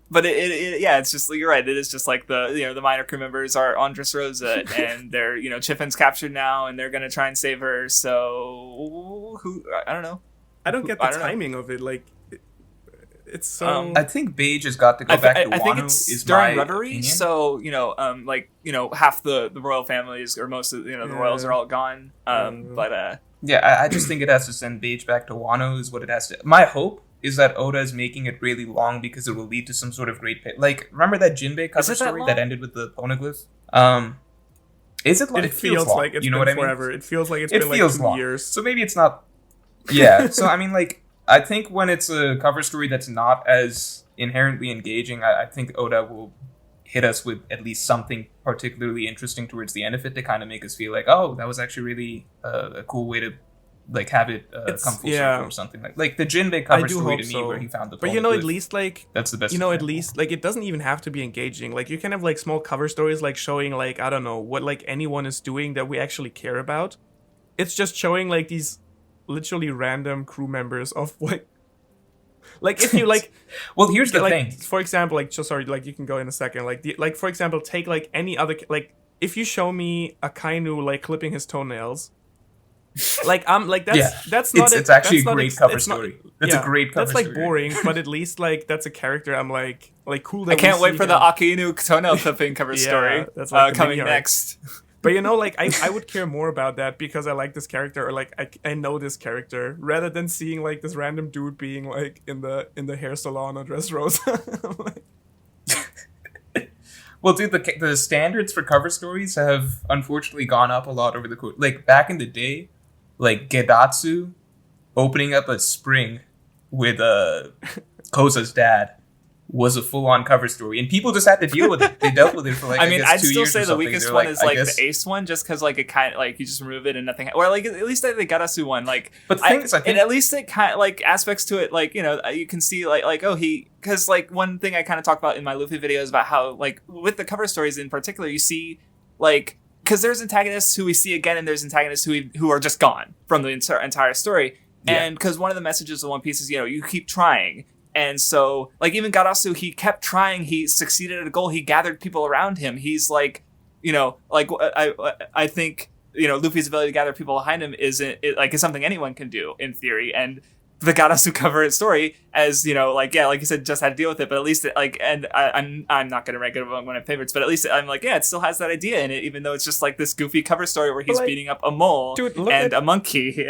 but it's just you're right. It is just like the minor crew members are on Dressrosa and they're Chiffin's captured now and they're gonna try and save her. So I don't know. I don't get the timing of it. Like, it's so. I think Beige has got to go back to Wano. I think it's is during my Reverie, opinion. so half the royal families or most of the royals are all gone. But Yeah, I just think it has to send Beige back to Wano is what it has to. My hope is that Oda is making it really long because it will lead to some sort of great like remember that Jinbei cover story that ended with the poneglyphs? Is it long? It feels like it's been forever. It feels like it's been like 2 years. So maybe it's not. Yeah. So I mean, like I think when it's a cover story that's not as inherently engaging, I think Oda will hit us with at least something particularly interesting towards the end of it to kind of make us feel like, oh, that was actually really a cool way to like have it come full circle or something like the Jinbei cover story to me where he found the but at least like that's the best at least like it doesn't even have to be engaging. Like you can have like small cover stories like showing like I don't know what like anyone is doing that we actually care about. It's just showing like these literally random crew members of like if you like well here's the like, thing, for example, like just sorry, like you can go in a second, like for example take like any other like if you show me a Kainu like clipping his toenails, like I'm like that's not it's actually a great cover story. That's a great cover story. That's like boring, but at least like that's a character I'm like cool that I can't wait for the Akainu toenail clipping cover story that's like coming next. But like I would care more about that because I like this character, or like I know this character, rather than seeing like this random dude being like in the hair salon on Dressrosa. Well, dude, the standards for cover stories have unfortunately gone up a lot over the course. Like back in the day, like Gedatsu opening up a spring with Koza's dad was a full-on cover story, and people just had to deal with it. They dealt with it for like I guess, I'd 2 still years say the something. weakest They're one is like guess, the Ace one, just because like it kind of like you just remove it and nothing, or like at least like the Garasu one, like. But the thing is, I think, and at least it kind of like aspects to it, like you can see like oh he, because like one thing I kind of talk about in my Luffy video is about how like with the cover stories in particular you see like because there's antagonists who we see again and there's antagonists who are just gone from the entire story, and because one of the messages of One Piece is you keep trying. And so, like, even Garasu, he kept trying. He succeeded at a goal. He gathered people around him. He's like, I think, Luffy's ability to gather people behind him is something anyone can do in theory. And the Garasu cover story, as like you said, just had to deal with it. But at least I'm not gonna rank it among one of my favorites. But at least I'm like, it still has that idea in it, even though it's just like this goofy cover story where he's beating up a mole and a monkey.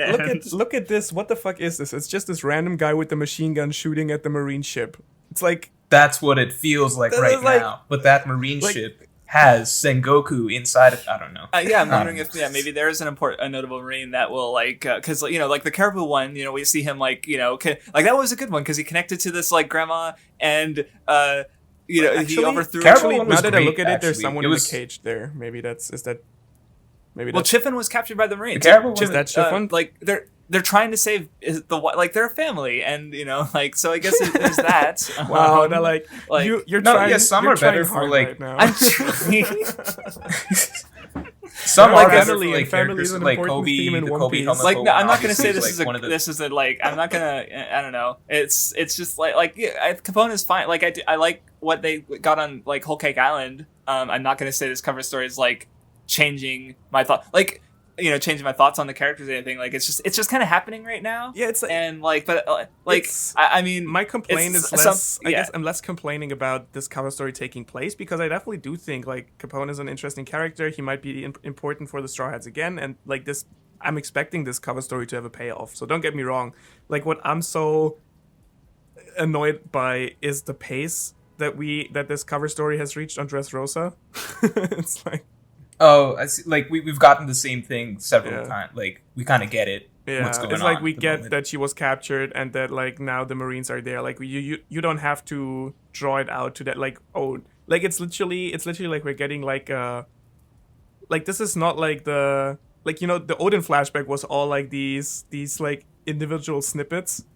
Look at this! What the fuck is this? It's just this random guy with the machine gun shooting at the marine ship. It's like that's what it feels like right now. But that marine ship has Sengoku inside of, I don't know. I'm wondering if maybe there is a notable marine that will like because like the Caribou one, we see him like that was a good one because he connected to this like grandma and he overthrew. Actually, now that I look at it, there's someone in the cage there. Maybe that's. Well, Chiffon was captured by the Marines. The Caribou is that Chiffon? Like they're trying to save they're a family, and so I guess there's that. Wow, they're like you're trying. Yeah, some are better for like. Right now. I'm trying. Some like are better family, for like and family characters is an like important Kobe, theme in the One Kobe Piece. helmet. Like no, I'm not gonna say obviously this is like this is like I'm not gonna I don't know. It's just like Capone is fine. Like I like what they got on like Whole Cake Island. I'm not gonna say this cover story is like changing my thought. Like changing my thoughts on the characters or anything. Like it's just kind of happening right now. Yeah, it's like, and like, but like I mean, my complaint is less. I guess I'm less complaining about this cover story taking place because I definitely do think like Capone is an interesting character. He might be important for the Straw Hats again, and like this, I'm expecting this cover story to have a payoff. So don't get me wrong. Like what I'm so annoyed by is the pace that this cover story has reached on Dressrosa. It's like. Oh, I see. Like we've gotten the same thing several times. Like we kind of get it. Yeah, what's going it's like on we at the get moment. that she was captured and that like now the Marines are there. Like you don't have to draw it out to that like like it's literally like we're getting like this is not like the the Odin flashback was all like these like individual snippets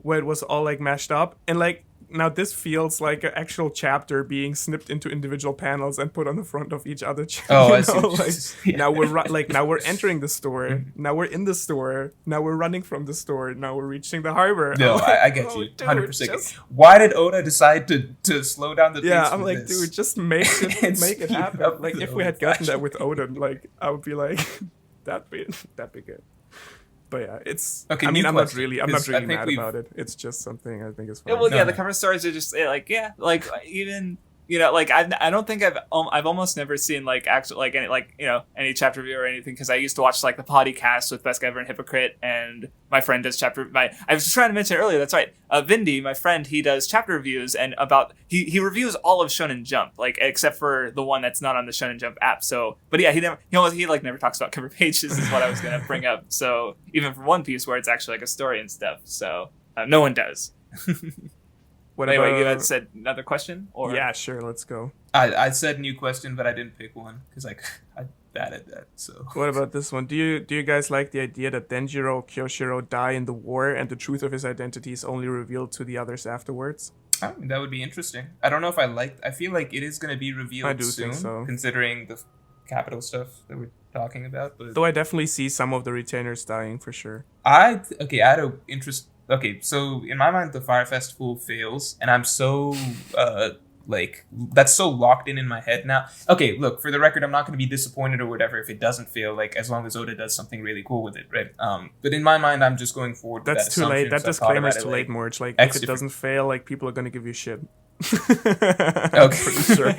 where it was all like mashed up, and like now this feels like an actual chapter being snipped into individual panels and put on the front of each other chapter. Oh, I see. Now we're entering the store. Now we're in the store. Now we're running from the store. Now we're reaching the harbor. No, like, I get you, dude, 100%. Why did Oda decide to slow down the pace? Yeah, I'm with like, this? dude, just make it happen. Like if we had gotten that with Odin, like I would be like, that'd be good. But yeah, it's. Okay, I mean, I'm not question, really mad about it. It's just something I think is fine. Well, the cover stories are just like even like I don't think I've almost never seen like actual like any chapter review or anything because I used to watch like the podcast with Best Guy Ever and Hypocrite, and my friend does I was trying to mention it earlier. That's right, Vindy, my friend, he does chapter reviews and he reviews all of Shonen Jump, like except for the one that's not on the Shonen Jump app. So, but yeah, he never talks about cover pages is what I was gonna bring up. So even for One Piece where it's actually like a story and stuff. So No one does. What Anyway, about, you had said another question? Or yeah, sure, let's go. I said new question, but I didn't pick one because I'm bad at that. So What about this one? Do you guys like the idea that Denjiro Kyoshiro die in the war and the truth of his identity is only revealed to the others afterwards? I mean, that would be interesting. I don't know if I feel like it is going to be revealed I do soon, think so. considering the capital stuff that we're talking about. But Though I definitely see some of the retainers dying for sure. I had a interest. Okay, so in my mind, the Fire Festival fails, and I'm so that's so locked in my head now. Okay, look, for the record, I'm not going to be disappointed or whatever if it doesn't fail. Like, as long as Oda does something really cool with it, right? But in my mind, I'm just going forward. That's with too late. assumption, That so I thought disclaimer's about it, too late, Morj. Like, X if it different- doesn't fail, like, people are gonna give you shit. Okay, sure.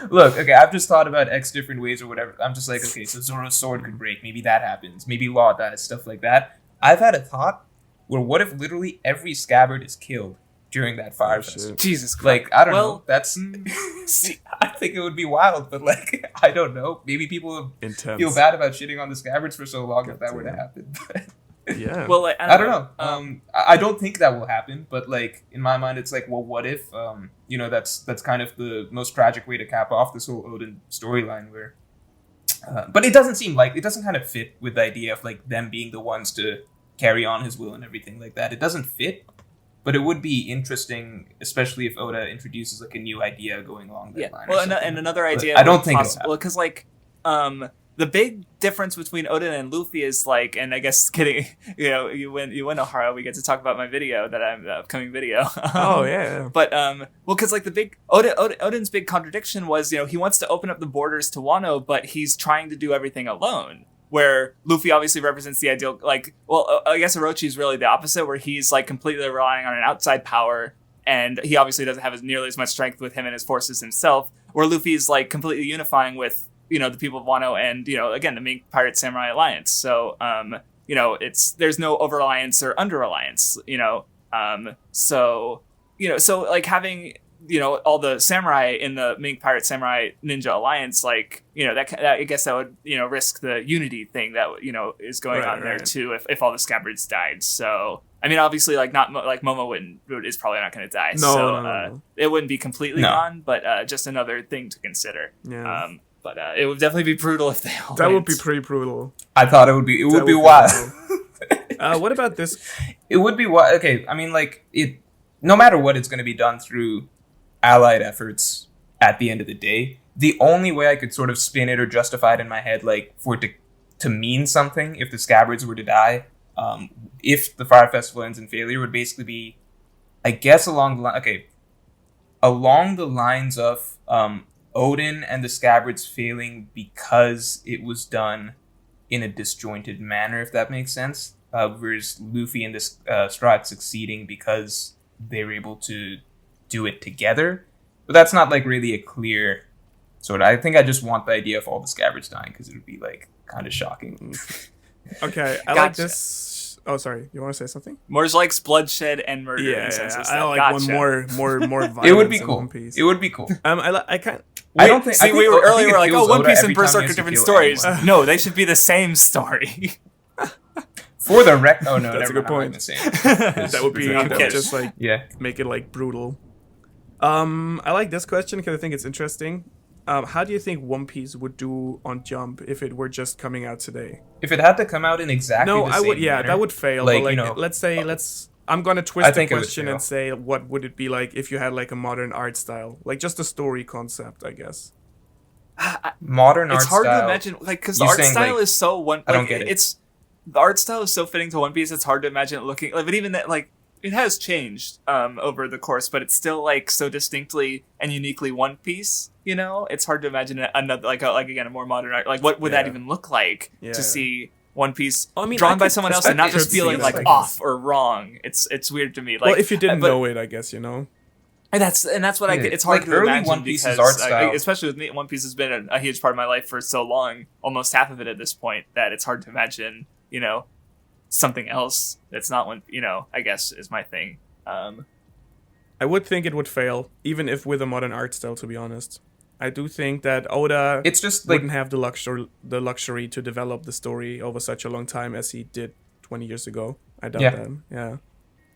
Look, okay, I've just thought about X different ways or whatever. I'm just like, okay, so Zoro's sword could break. Maybe that happens. Maybe Law dies, stuff like that. I've had a thought where what if literally every scabbard is killed during that fire festival? shit. Jesus Christ. Like, I don't know. Well, That's... See, I think it would be wild, but like, I don't know. Maybe people would Intense. feel bad about shitting on the scabbards for so long if that were to Goddamn. happen. Yeah. Well, like, I don't know. I don't think that will happen, but like in my mind, it's like, well, what if? That's kind of the most tragic way to cap off this whole Odin storyline. Where, but it doesn't kind of fit with the idea of like them being the ones to carry on his will and everything like that. It doesn't fit, but it would be interesting, especially if Oda introduces like a new idea going along that line. Well, and another idea. I don't think it'll happen. because like the big difference between Odin and Luffy is like, and I guess kidding, you win Ohara. We get to talk about my video that I'm upcoming video. Oh yeah. But because like the big Odin's big contradiction was, he wants to open up the borders to Wano, but he's trying to do everything alone. Where Luffy obviously represents the ideal, like, well, I guess Orochi's really the opposite, where he's like completely relying on an outside power, and he obviously doesn't have nearly as much strength with him and his forces himself. Where Luffy's like completely unifying with the people of Wano and again the main pirate samurai alliance. So there's no over reliance or under reliance. So like having all the samurai in the Mink Pirate Samurai Ninja Alliance, like, that I guess that would, risk the unity thing that, is going on there too if all the scabbards died. So, I mean, obviously, like, not like Momo is probably not going to die. No. It wouldn't be completely gone, but just another thing to consider. Yeah. But it would definitely be brutal if they all That would went. be pretty brutal. I thought it would be wild. What about this? It would be wild. Okay, I mean, like, no matter what, it's going to be done through allied efforts at the end of the day. The only way I could sort of spin it or justify it in my head, like, for it to mean something, if the scabbards were to die, if the Fire Festival ends in failure, would basically be, I guess, along the lines of Odin and the scabbards failing because it was done in a disjointed manner, if that makes sense. Whereas Luffy and the Strat succeeding because they were able to do it together. But that's not like really a clear sort of... I think I just want the idea of all the scabbards dying because it would be like kind of shocking. Okay, I like this. Oh, sorry. You want to say something? Morj likes bloodshed and murder. Yeah, and I like one more violence. It would be in cool. One Piece. It would be cool. I can't. I don't think. See, I think, we were I think earlier. it We're like, kills One Oda Piece every and time he Berserk has are to different kill stories. anyone. No, they should be the same story. For the rec. Oh no, That's a never good mind, I'm point. not gonna say it. That would be I'm kidding. just like Yeah. make it like brutal. I like this question because I think it's interesting. How do you think One Piece would do on Jump if it were just coming out today? If it had to come out in exactly No, the I same would. Yeah, manner, that would fail. like, But you like, know, let's. I'm gonna twist I the think it would question fail. and say, what would it be like if you had like a modern art style, like just a story concept, I guess. modern art It's hard style. to imagine, like, because the You art saying, style like, is so one. I Like, don't get it. It's the art style is so fitting to One Piece. It's hard to imagine it looking like. But even that, like, it has changed over the course, but it's still like so distinctly and uniquely One Piece. It's hard to imagine another like again a more modern art. Like, what would that Yeah. even look like Yeah. to see One Piece I mean, I drawn by could someone else and not just perspective feeling see like this, I off guess. or wrong? It's weird to me. Like, Well, if you didn't but- know it, I guess And that's what I Yeah. could. It's hard Like, to early imagine One Piece's because, art style- especially with me, One Piece has been a huge part of my life for so long, almost half of it at this point, that it's hard to imagine, something else that's not one. I guess is my thing. I would think it would fail, even if with a modern art style. To be honest, I do think that Oda It's just like wouldn't have the luxury to develop the story over such a long time as he did 20 years ago. I doubt Yeah. that. Yeah.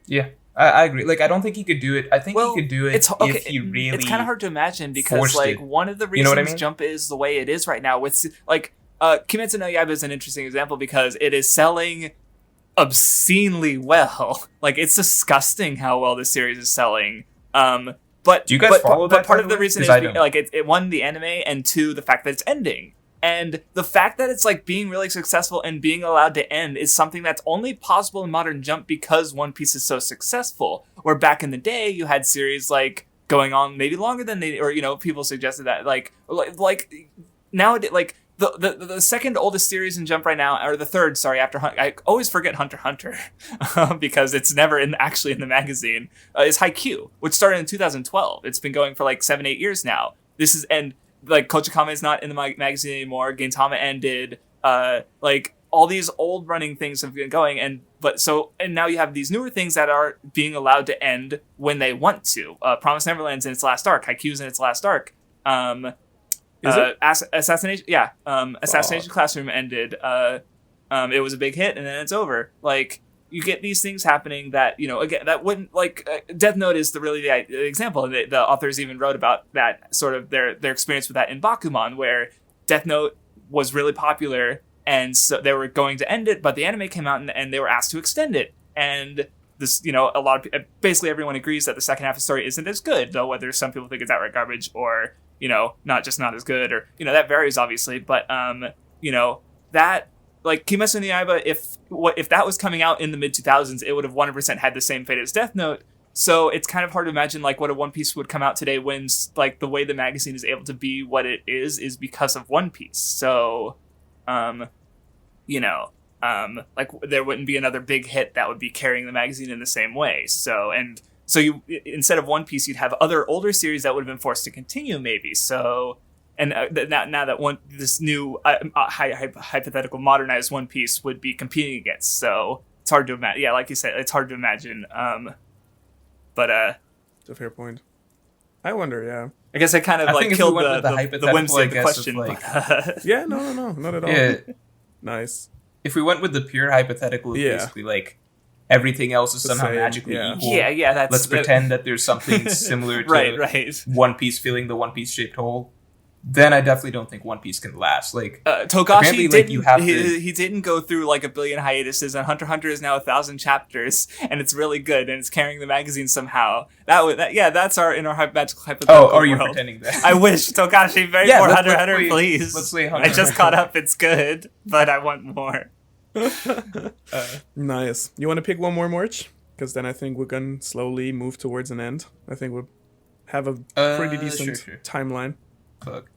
Yeah, I agree. Like, I don't think he could do it. I think Well, he could do it if he really. It's kind of hard to imagine because forced like it. one of the You know reasons what I mean? Jump is the way it is right now with like Kimetsu no Yaiba is an interesting example because it is selling obscenely well. Like it's disgusting how well this series is selling. But Do you guys follow that, But part by of the the way? reason 'Cause is I don't. like it won the anime, and two, the fact that it's ending. And the fact that it's like being really successful and being allowed to end is something that's only possible in modern Jump because One Piece is so successful. Where back in the day, you had series like going on maybe longer than they, or people suggested that like nowadays, like the second oldest series in Jump right now, or the third, sorry, after I always forget Hunter x Hunter because it's never actually in the magazine. Is Haikyuu, which started in 2012. It's been going for like 7-8 years now. And like Kochikame is not in the magazine anymore. Gintama ended. Like all these old running things have been going, and now you have these newer things that are being allowed to end when they want to. Promise Neverland's in its last arc. Haikyuu's in its last arc. Is it? Assassination, yeah. Assassination Classroom ended. It was a big hit, and then it's over. Like you get these things happening that again that wouldn't like Death Note is the example. The authors even wrote about that sort of their experience with that in Bakuman, where Death Note was really popular, and so they were going to end it, but the anime came out and they were asked to extend it, and this a lot of basically everyone agrees that the second half of the story isn't as good, though whether some people think it's outright garbage or not as good, or that varies obviously, but that. Like Kimetsu no Yaiba, if that was coming out in the mid 2000s, it would have 100% had the same fate as Death Note. So it's kind of hard to imagine like what a One Piece would come out today when like the way the magazine is able to be what it is because of One Piece. So, like there wouldn't be another big hit that would be carrying the magazine in the same way. So you instead of One Piece, you'd have other older series that would have been forced to continue maybe. So. And now that this new hypothetical modernized One Piece would be competing against, so it's hard to imagine. Yeah, like you said, it's hard to imagine. But It's a fair point. I wonder, yeah. I guess I kind of like killed the whimsy of the question. Like, Yeah, no, not at all. yeah, Nice. if we went with the pure hypothetical, basically like everything else is The somehow same, magically yeah. equal. Yeah. That's Let's pretend that there's something similar to right. One Piece filling the One Piece shaped hole. Then I definitely don't think One Piece can last. Like Togashi apparently, like, didn't. you have to- He didn't go through like 1 billion hiatuses, and Hunter x Hunter is now 1,000 chapters, and it's really good, and it's carrying the magazine somehow. That's our magical hypothetical. Oh, are you world. pretending that? I wish Togashi more let's Hunter x Hunter, play- please. let's play Hunter I x just Hunter. caught up. It's good, but I want more. Nice. You want to pick one more, Morj? Because then I think we're going to slowly move towards an end. I think we'll have a pretty decent sure. timeline. Fuck.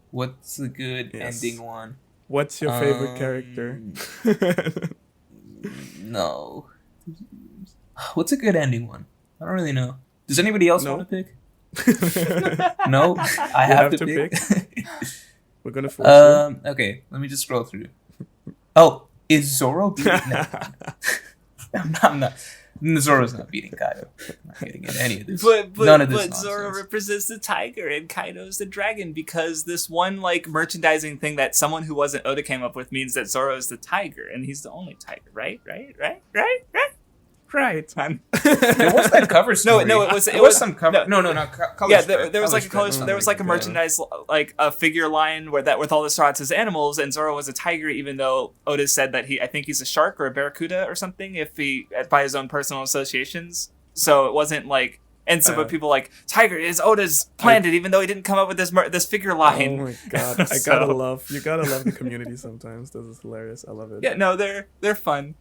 What's a good ending one? What's your favorite character? No. What's a good ending one? I don't really know. Does anybody else No. want to pick? No, I have to pick. We're going to force you. Okay, let me just scroll through. Oh, is Zoro beating? No. I'm not. Zoro's not beating Kaido. I'm not getting in any of this. None of this nonsense. Zoro represents the tiger and Kaido's the dragon, because this one like merchandising thing that someone who wasn't Oda came up with means that Zoro is the tiger and he's the only tiger, right? Right. There was that cover story. No, it was was some cover. No. Color Yeah, spread. there was like a Color color, spread. there was like a merchandise like a figure line with all the Strats as animals, and Zoro was a tiger, even though Oda said that I think he's a shark or a barracuda or something if he by his own personal associations. So it wasn't like, and so but people like tiger is Oda's planted, even though he didn't come up with this figure line. Oh my god, I gotta love the community sometimes. This is hilarious. I love it. Yeah, no, they're fun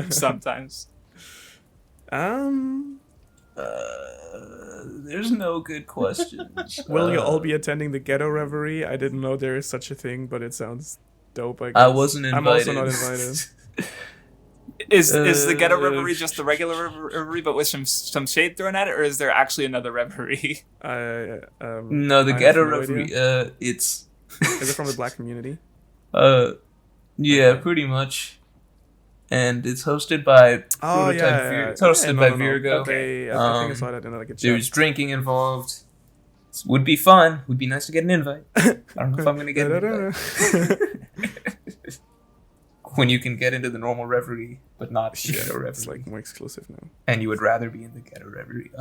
sometimes. There's no good questions. Will you all be attending the Ghetto Reverie? I didn't know there is such a thing, but it sounds dope. I guess. I wasn't invited. I'm also not invited. Is the Ghetto Reverie just the regular Reverie, but with some shade thrown at it, or is there actually another Reverie? No, the I Ghetto have no Reverie. idea. It's. Is it from the Black community? Yeah, pretty much. And it's hosted by It's hosted by Virgo. Okay, I think I saw that in like a chat. There's drinking involved. It would be fun. Would be nice to get an invite. I don't know if I'm gonna get an invite. when you can get into the normal reverie, but not the ghetto reverie. It's like more exclusive now. And you would rather be in the ghetto reverie.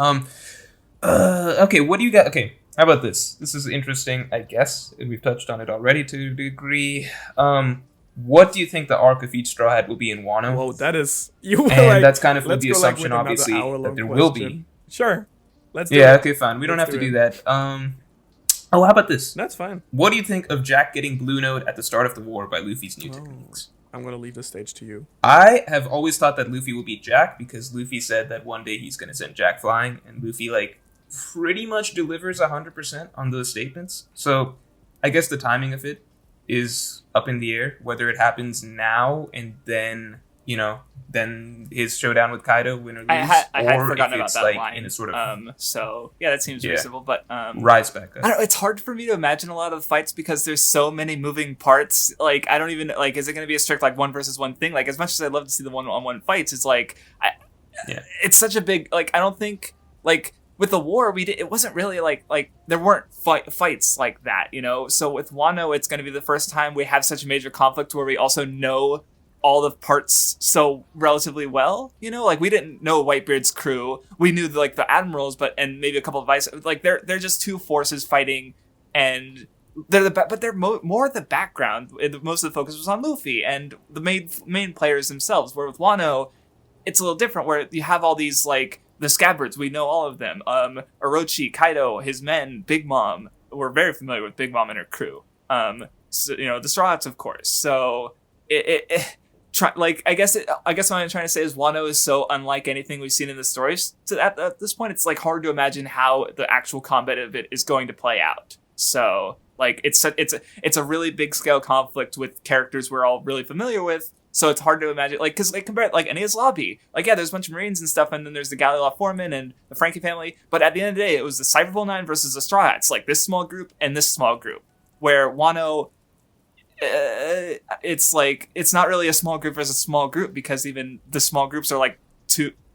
Okay, what do you got? Okay, how about this? This is interesting, I guess. We've touched on it already to a degree. What do you think the arc of each Straw Hat will be in Wano? Whoa, that is... You were And like, that's kind of with let's the go, assumption, with another obviously, that hour-long there will question. be. Sure. Let's do Yeah, it. okay, fine. We don't Let's have to do do that. Oh, how about this? That's fine. What do you think of Jack getting Blue Note at the start of the war by Luffy's new techniques? I'm going to leave the stage to you. I have always thought that Luffy will beat Jack because Luffy said that one day he's going to send Jack flying, and Luffy, like, pretty much delivers 100% on those statements. So I guess the timing of it is up in the air, whether it happens now and then, you know, then his showdown with Kaido, win or lose, I had or forgotten if about it's that like line. in a sort of So yeah, that seems reasonable. But rise back up. I don't know, it's hard for me to imagine a lot of the fights because there's so many moving parts. Like I don't even like. Is it going to be a strict like 1 versus 1 thing? Like as much as I'd love to see the 1-on-1 fights, it's like, it's such a big like. I don't think like with the war it wasn't really like there weren't fights like that, you know. So with Wano, it's going to be the first time we have such a major conflict where we also know all the parts so relatively well, you know, like we didn't know Whitebeard's crew. We knew like the admirals, and maybe a couple of vice. Like they're just two forces fighting, and they're more the background. Most of the focus was on Luffy and the main players themselves. Where with Wano, it's a little different. Where you have all these like the scabbards, we know all of them. Orochi, Kaido, his men, Big Mom. We're very familiar with Big Mom and her crew. So, you know, the Straw Hats, of course. So I guess what I'm trying to say is Wano is so unlike anything we've seen in the stories. So at this point, it's like hard to imagine how the actual combat of it is going to play out. So like it's a really big scale conflict with characters we're all really familiar with. So it's hard to imagine, like, because like compare it, like Enies Lobby, like yeah, there's a bunch of Marines and stuff, and then there's the Galileo Foreman and the Frankie family. But at the end of the day, it was the Cyberbull 9 versus the Straw Hats, like this small group and this small group. Where Wano, it's like it's not really a small group versus a small group because even the small groups are like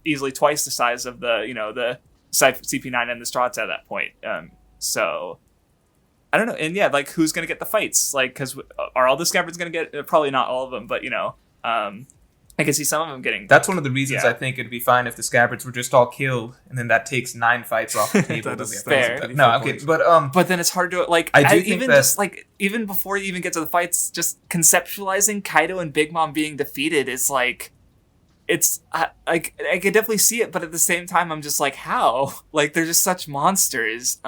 easily twice the size of the the CP9 and the Straw Hats at that point. So I don't know, and yeah, like who's gonna get the fights? Like, because are all the scabbards gonna get? Probably not all of them, but you know, I can see some of them getting. That's one of the reasons I think it'd be fine if the scabbards were just all killed, and then that takes 9 fights off the table. That is fair. No, okay, but then it's hard to like. I do think even that just like even before you even get to the fights, just conceptualizing Kaido and Big Mom being defeated is like, it's I could definitely see it, but at the same time, I'm just like, how? Like they're just such monsters.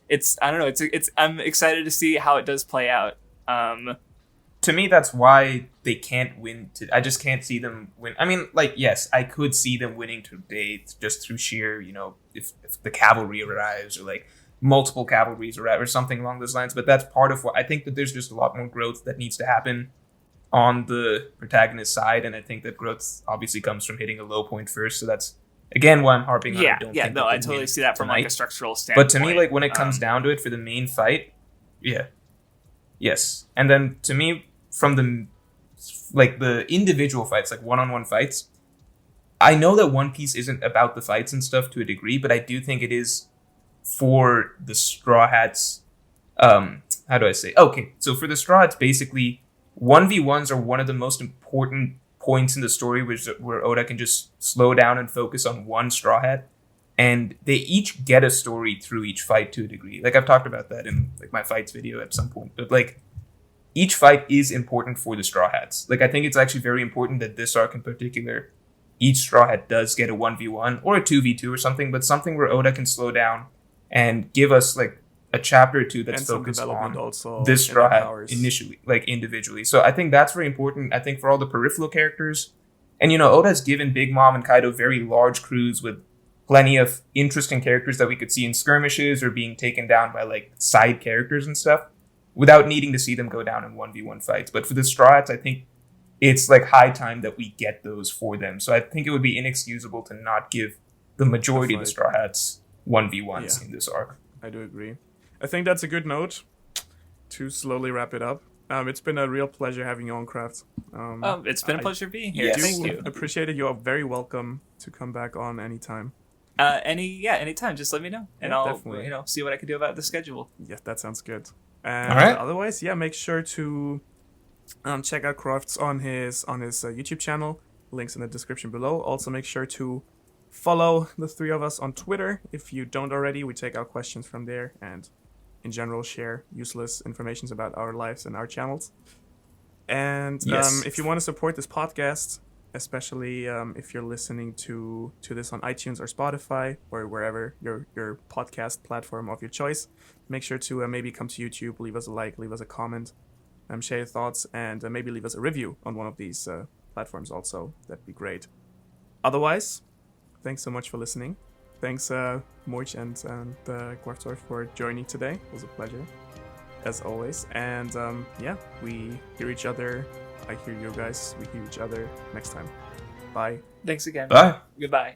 It's I don't know. It's I'm excited to see how it does play out. To me, that's why they can't win. I just can't see them win. I mean, like, yes, I could see them winning today just through sheer, you know, if the cavalry arrives or like multiple cavalries arrive or something along those lines. But that's part of what I think that there's just a lot more growth that needs to happen on the protagonist side, and I think that growth obviously comes from hitting a low point first. So that's again why I'm harping on. I totally see that from like a structural standpoint. But to me, like when it comes down to it for the main fight, yes, and then to me from the individual fights, like one-on-one fights, I know that One Piece isn't about the fights and stuff to a degree, but I do think it is for the Straw Hats. How do I say? Okay, so for the Straw Hats, basically 1v1s are one of the most important points in the story where Oda can just slow down and focus on one Straw Hat, and they each get a story through each fight to a degree. Like I've talked about that in like my fights video at some point, but like each fight is important for the Straw Hats. Like I think it's actually very important that this arc in particular, each Straw Hat does get a 1v1 or a 2v2 or something, but something where Oda can slow down and give us like a chapter or two that's focused on also this Straw Hat initially, like individually. So I think that's very important. I think for all the peripheral characters, and you know, Oda's given Big Mom and Kaido very large crews with plenty of interesting characters that we could see in skirmishes or being taken down by like side characters and stuff without needing to see them go down in 1v1 fights. But for the Straw Hats, I think it's like high time that we get those for them. So I think it would be inexcusable to not give the majority of the Straw Hats 1v1s in this arc. I do agree. I think that's a good note to slowly wrap it up. It's been a real pleasure having you on, Crafts. It's been a pleasure being here. Yes. Thank you. Appreciate it. You are very welcome to come back on anytime. Anytime. Just let me know, and I'll definitely. See what I can do about the schedule. Yes, that sounds good. And all right. Otherwise, make sure to Check out Crofts on his YouTube channel. Links in the description below. Also, make sure to follow the three of us on Twitter if you don't already. We take out questions from there and, in general, share useless information about our lives and our channels. And Yes. if you want to support this podcast, especially if you're listening to this on iTunes or Spotify or wherever your podcast platform of your choice, make sure to maybe come to YouTube, leave us a like, leave us a comment, share your thoughts, and maybe leave us a review on one of these platforms also. That'd be great. Otherwise, thanks so much for listening. Thanks, Morj and Craftsdwarf for joining today. It was a pleasure, as always. And yeah, we hear each other. I hear you guys. We hear each other next time. Bye. Thanks again. Bye. Goodbye.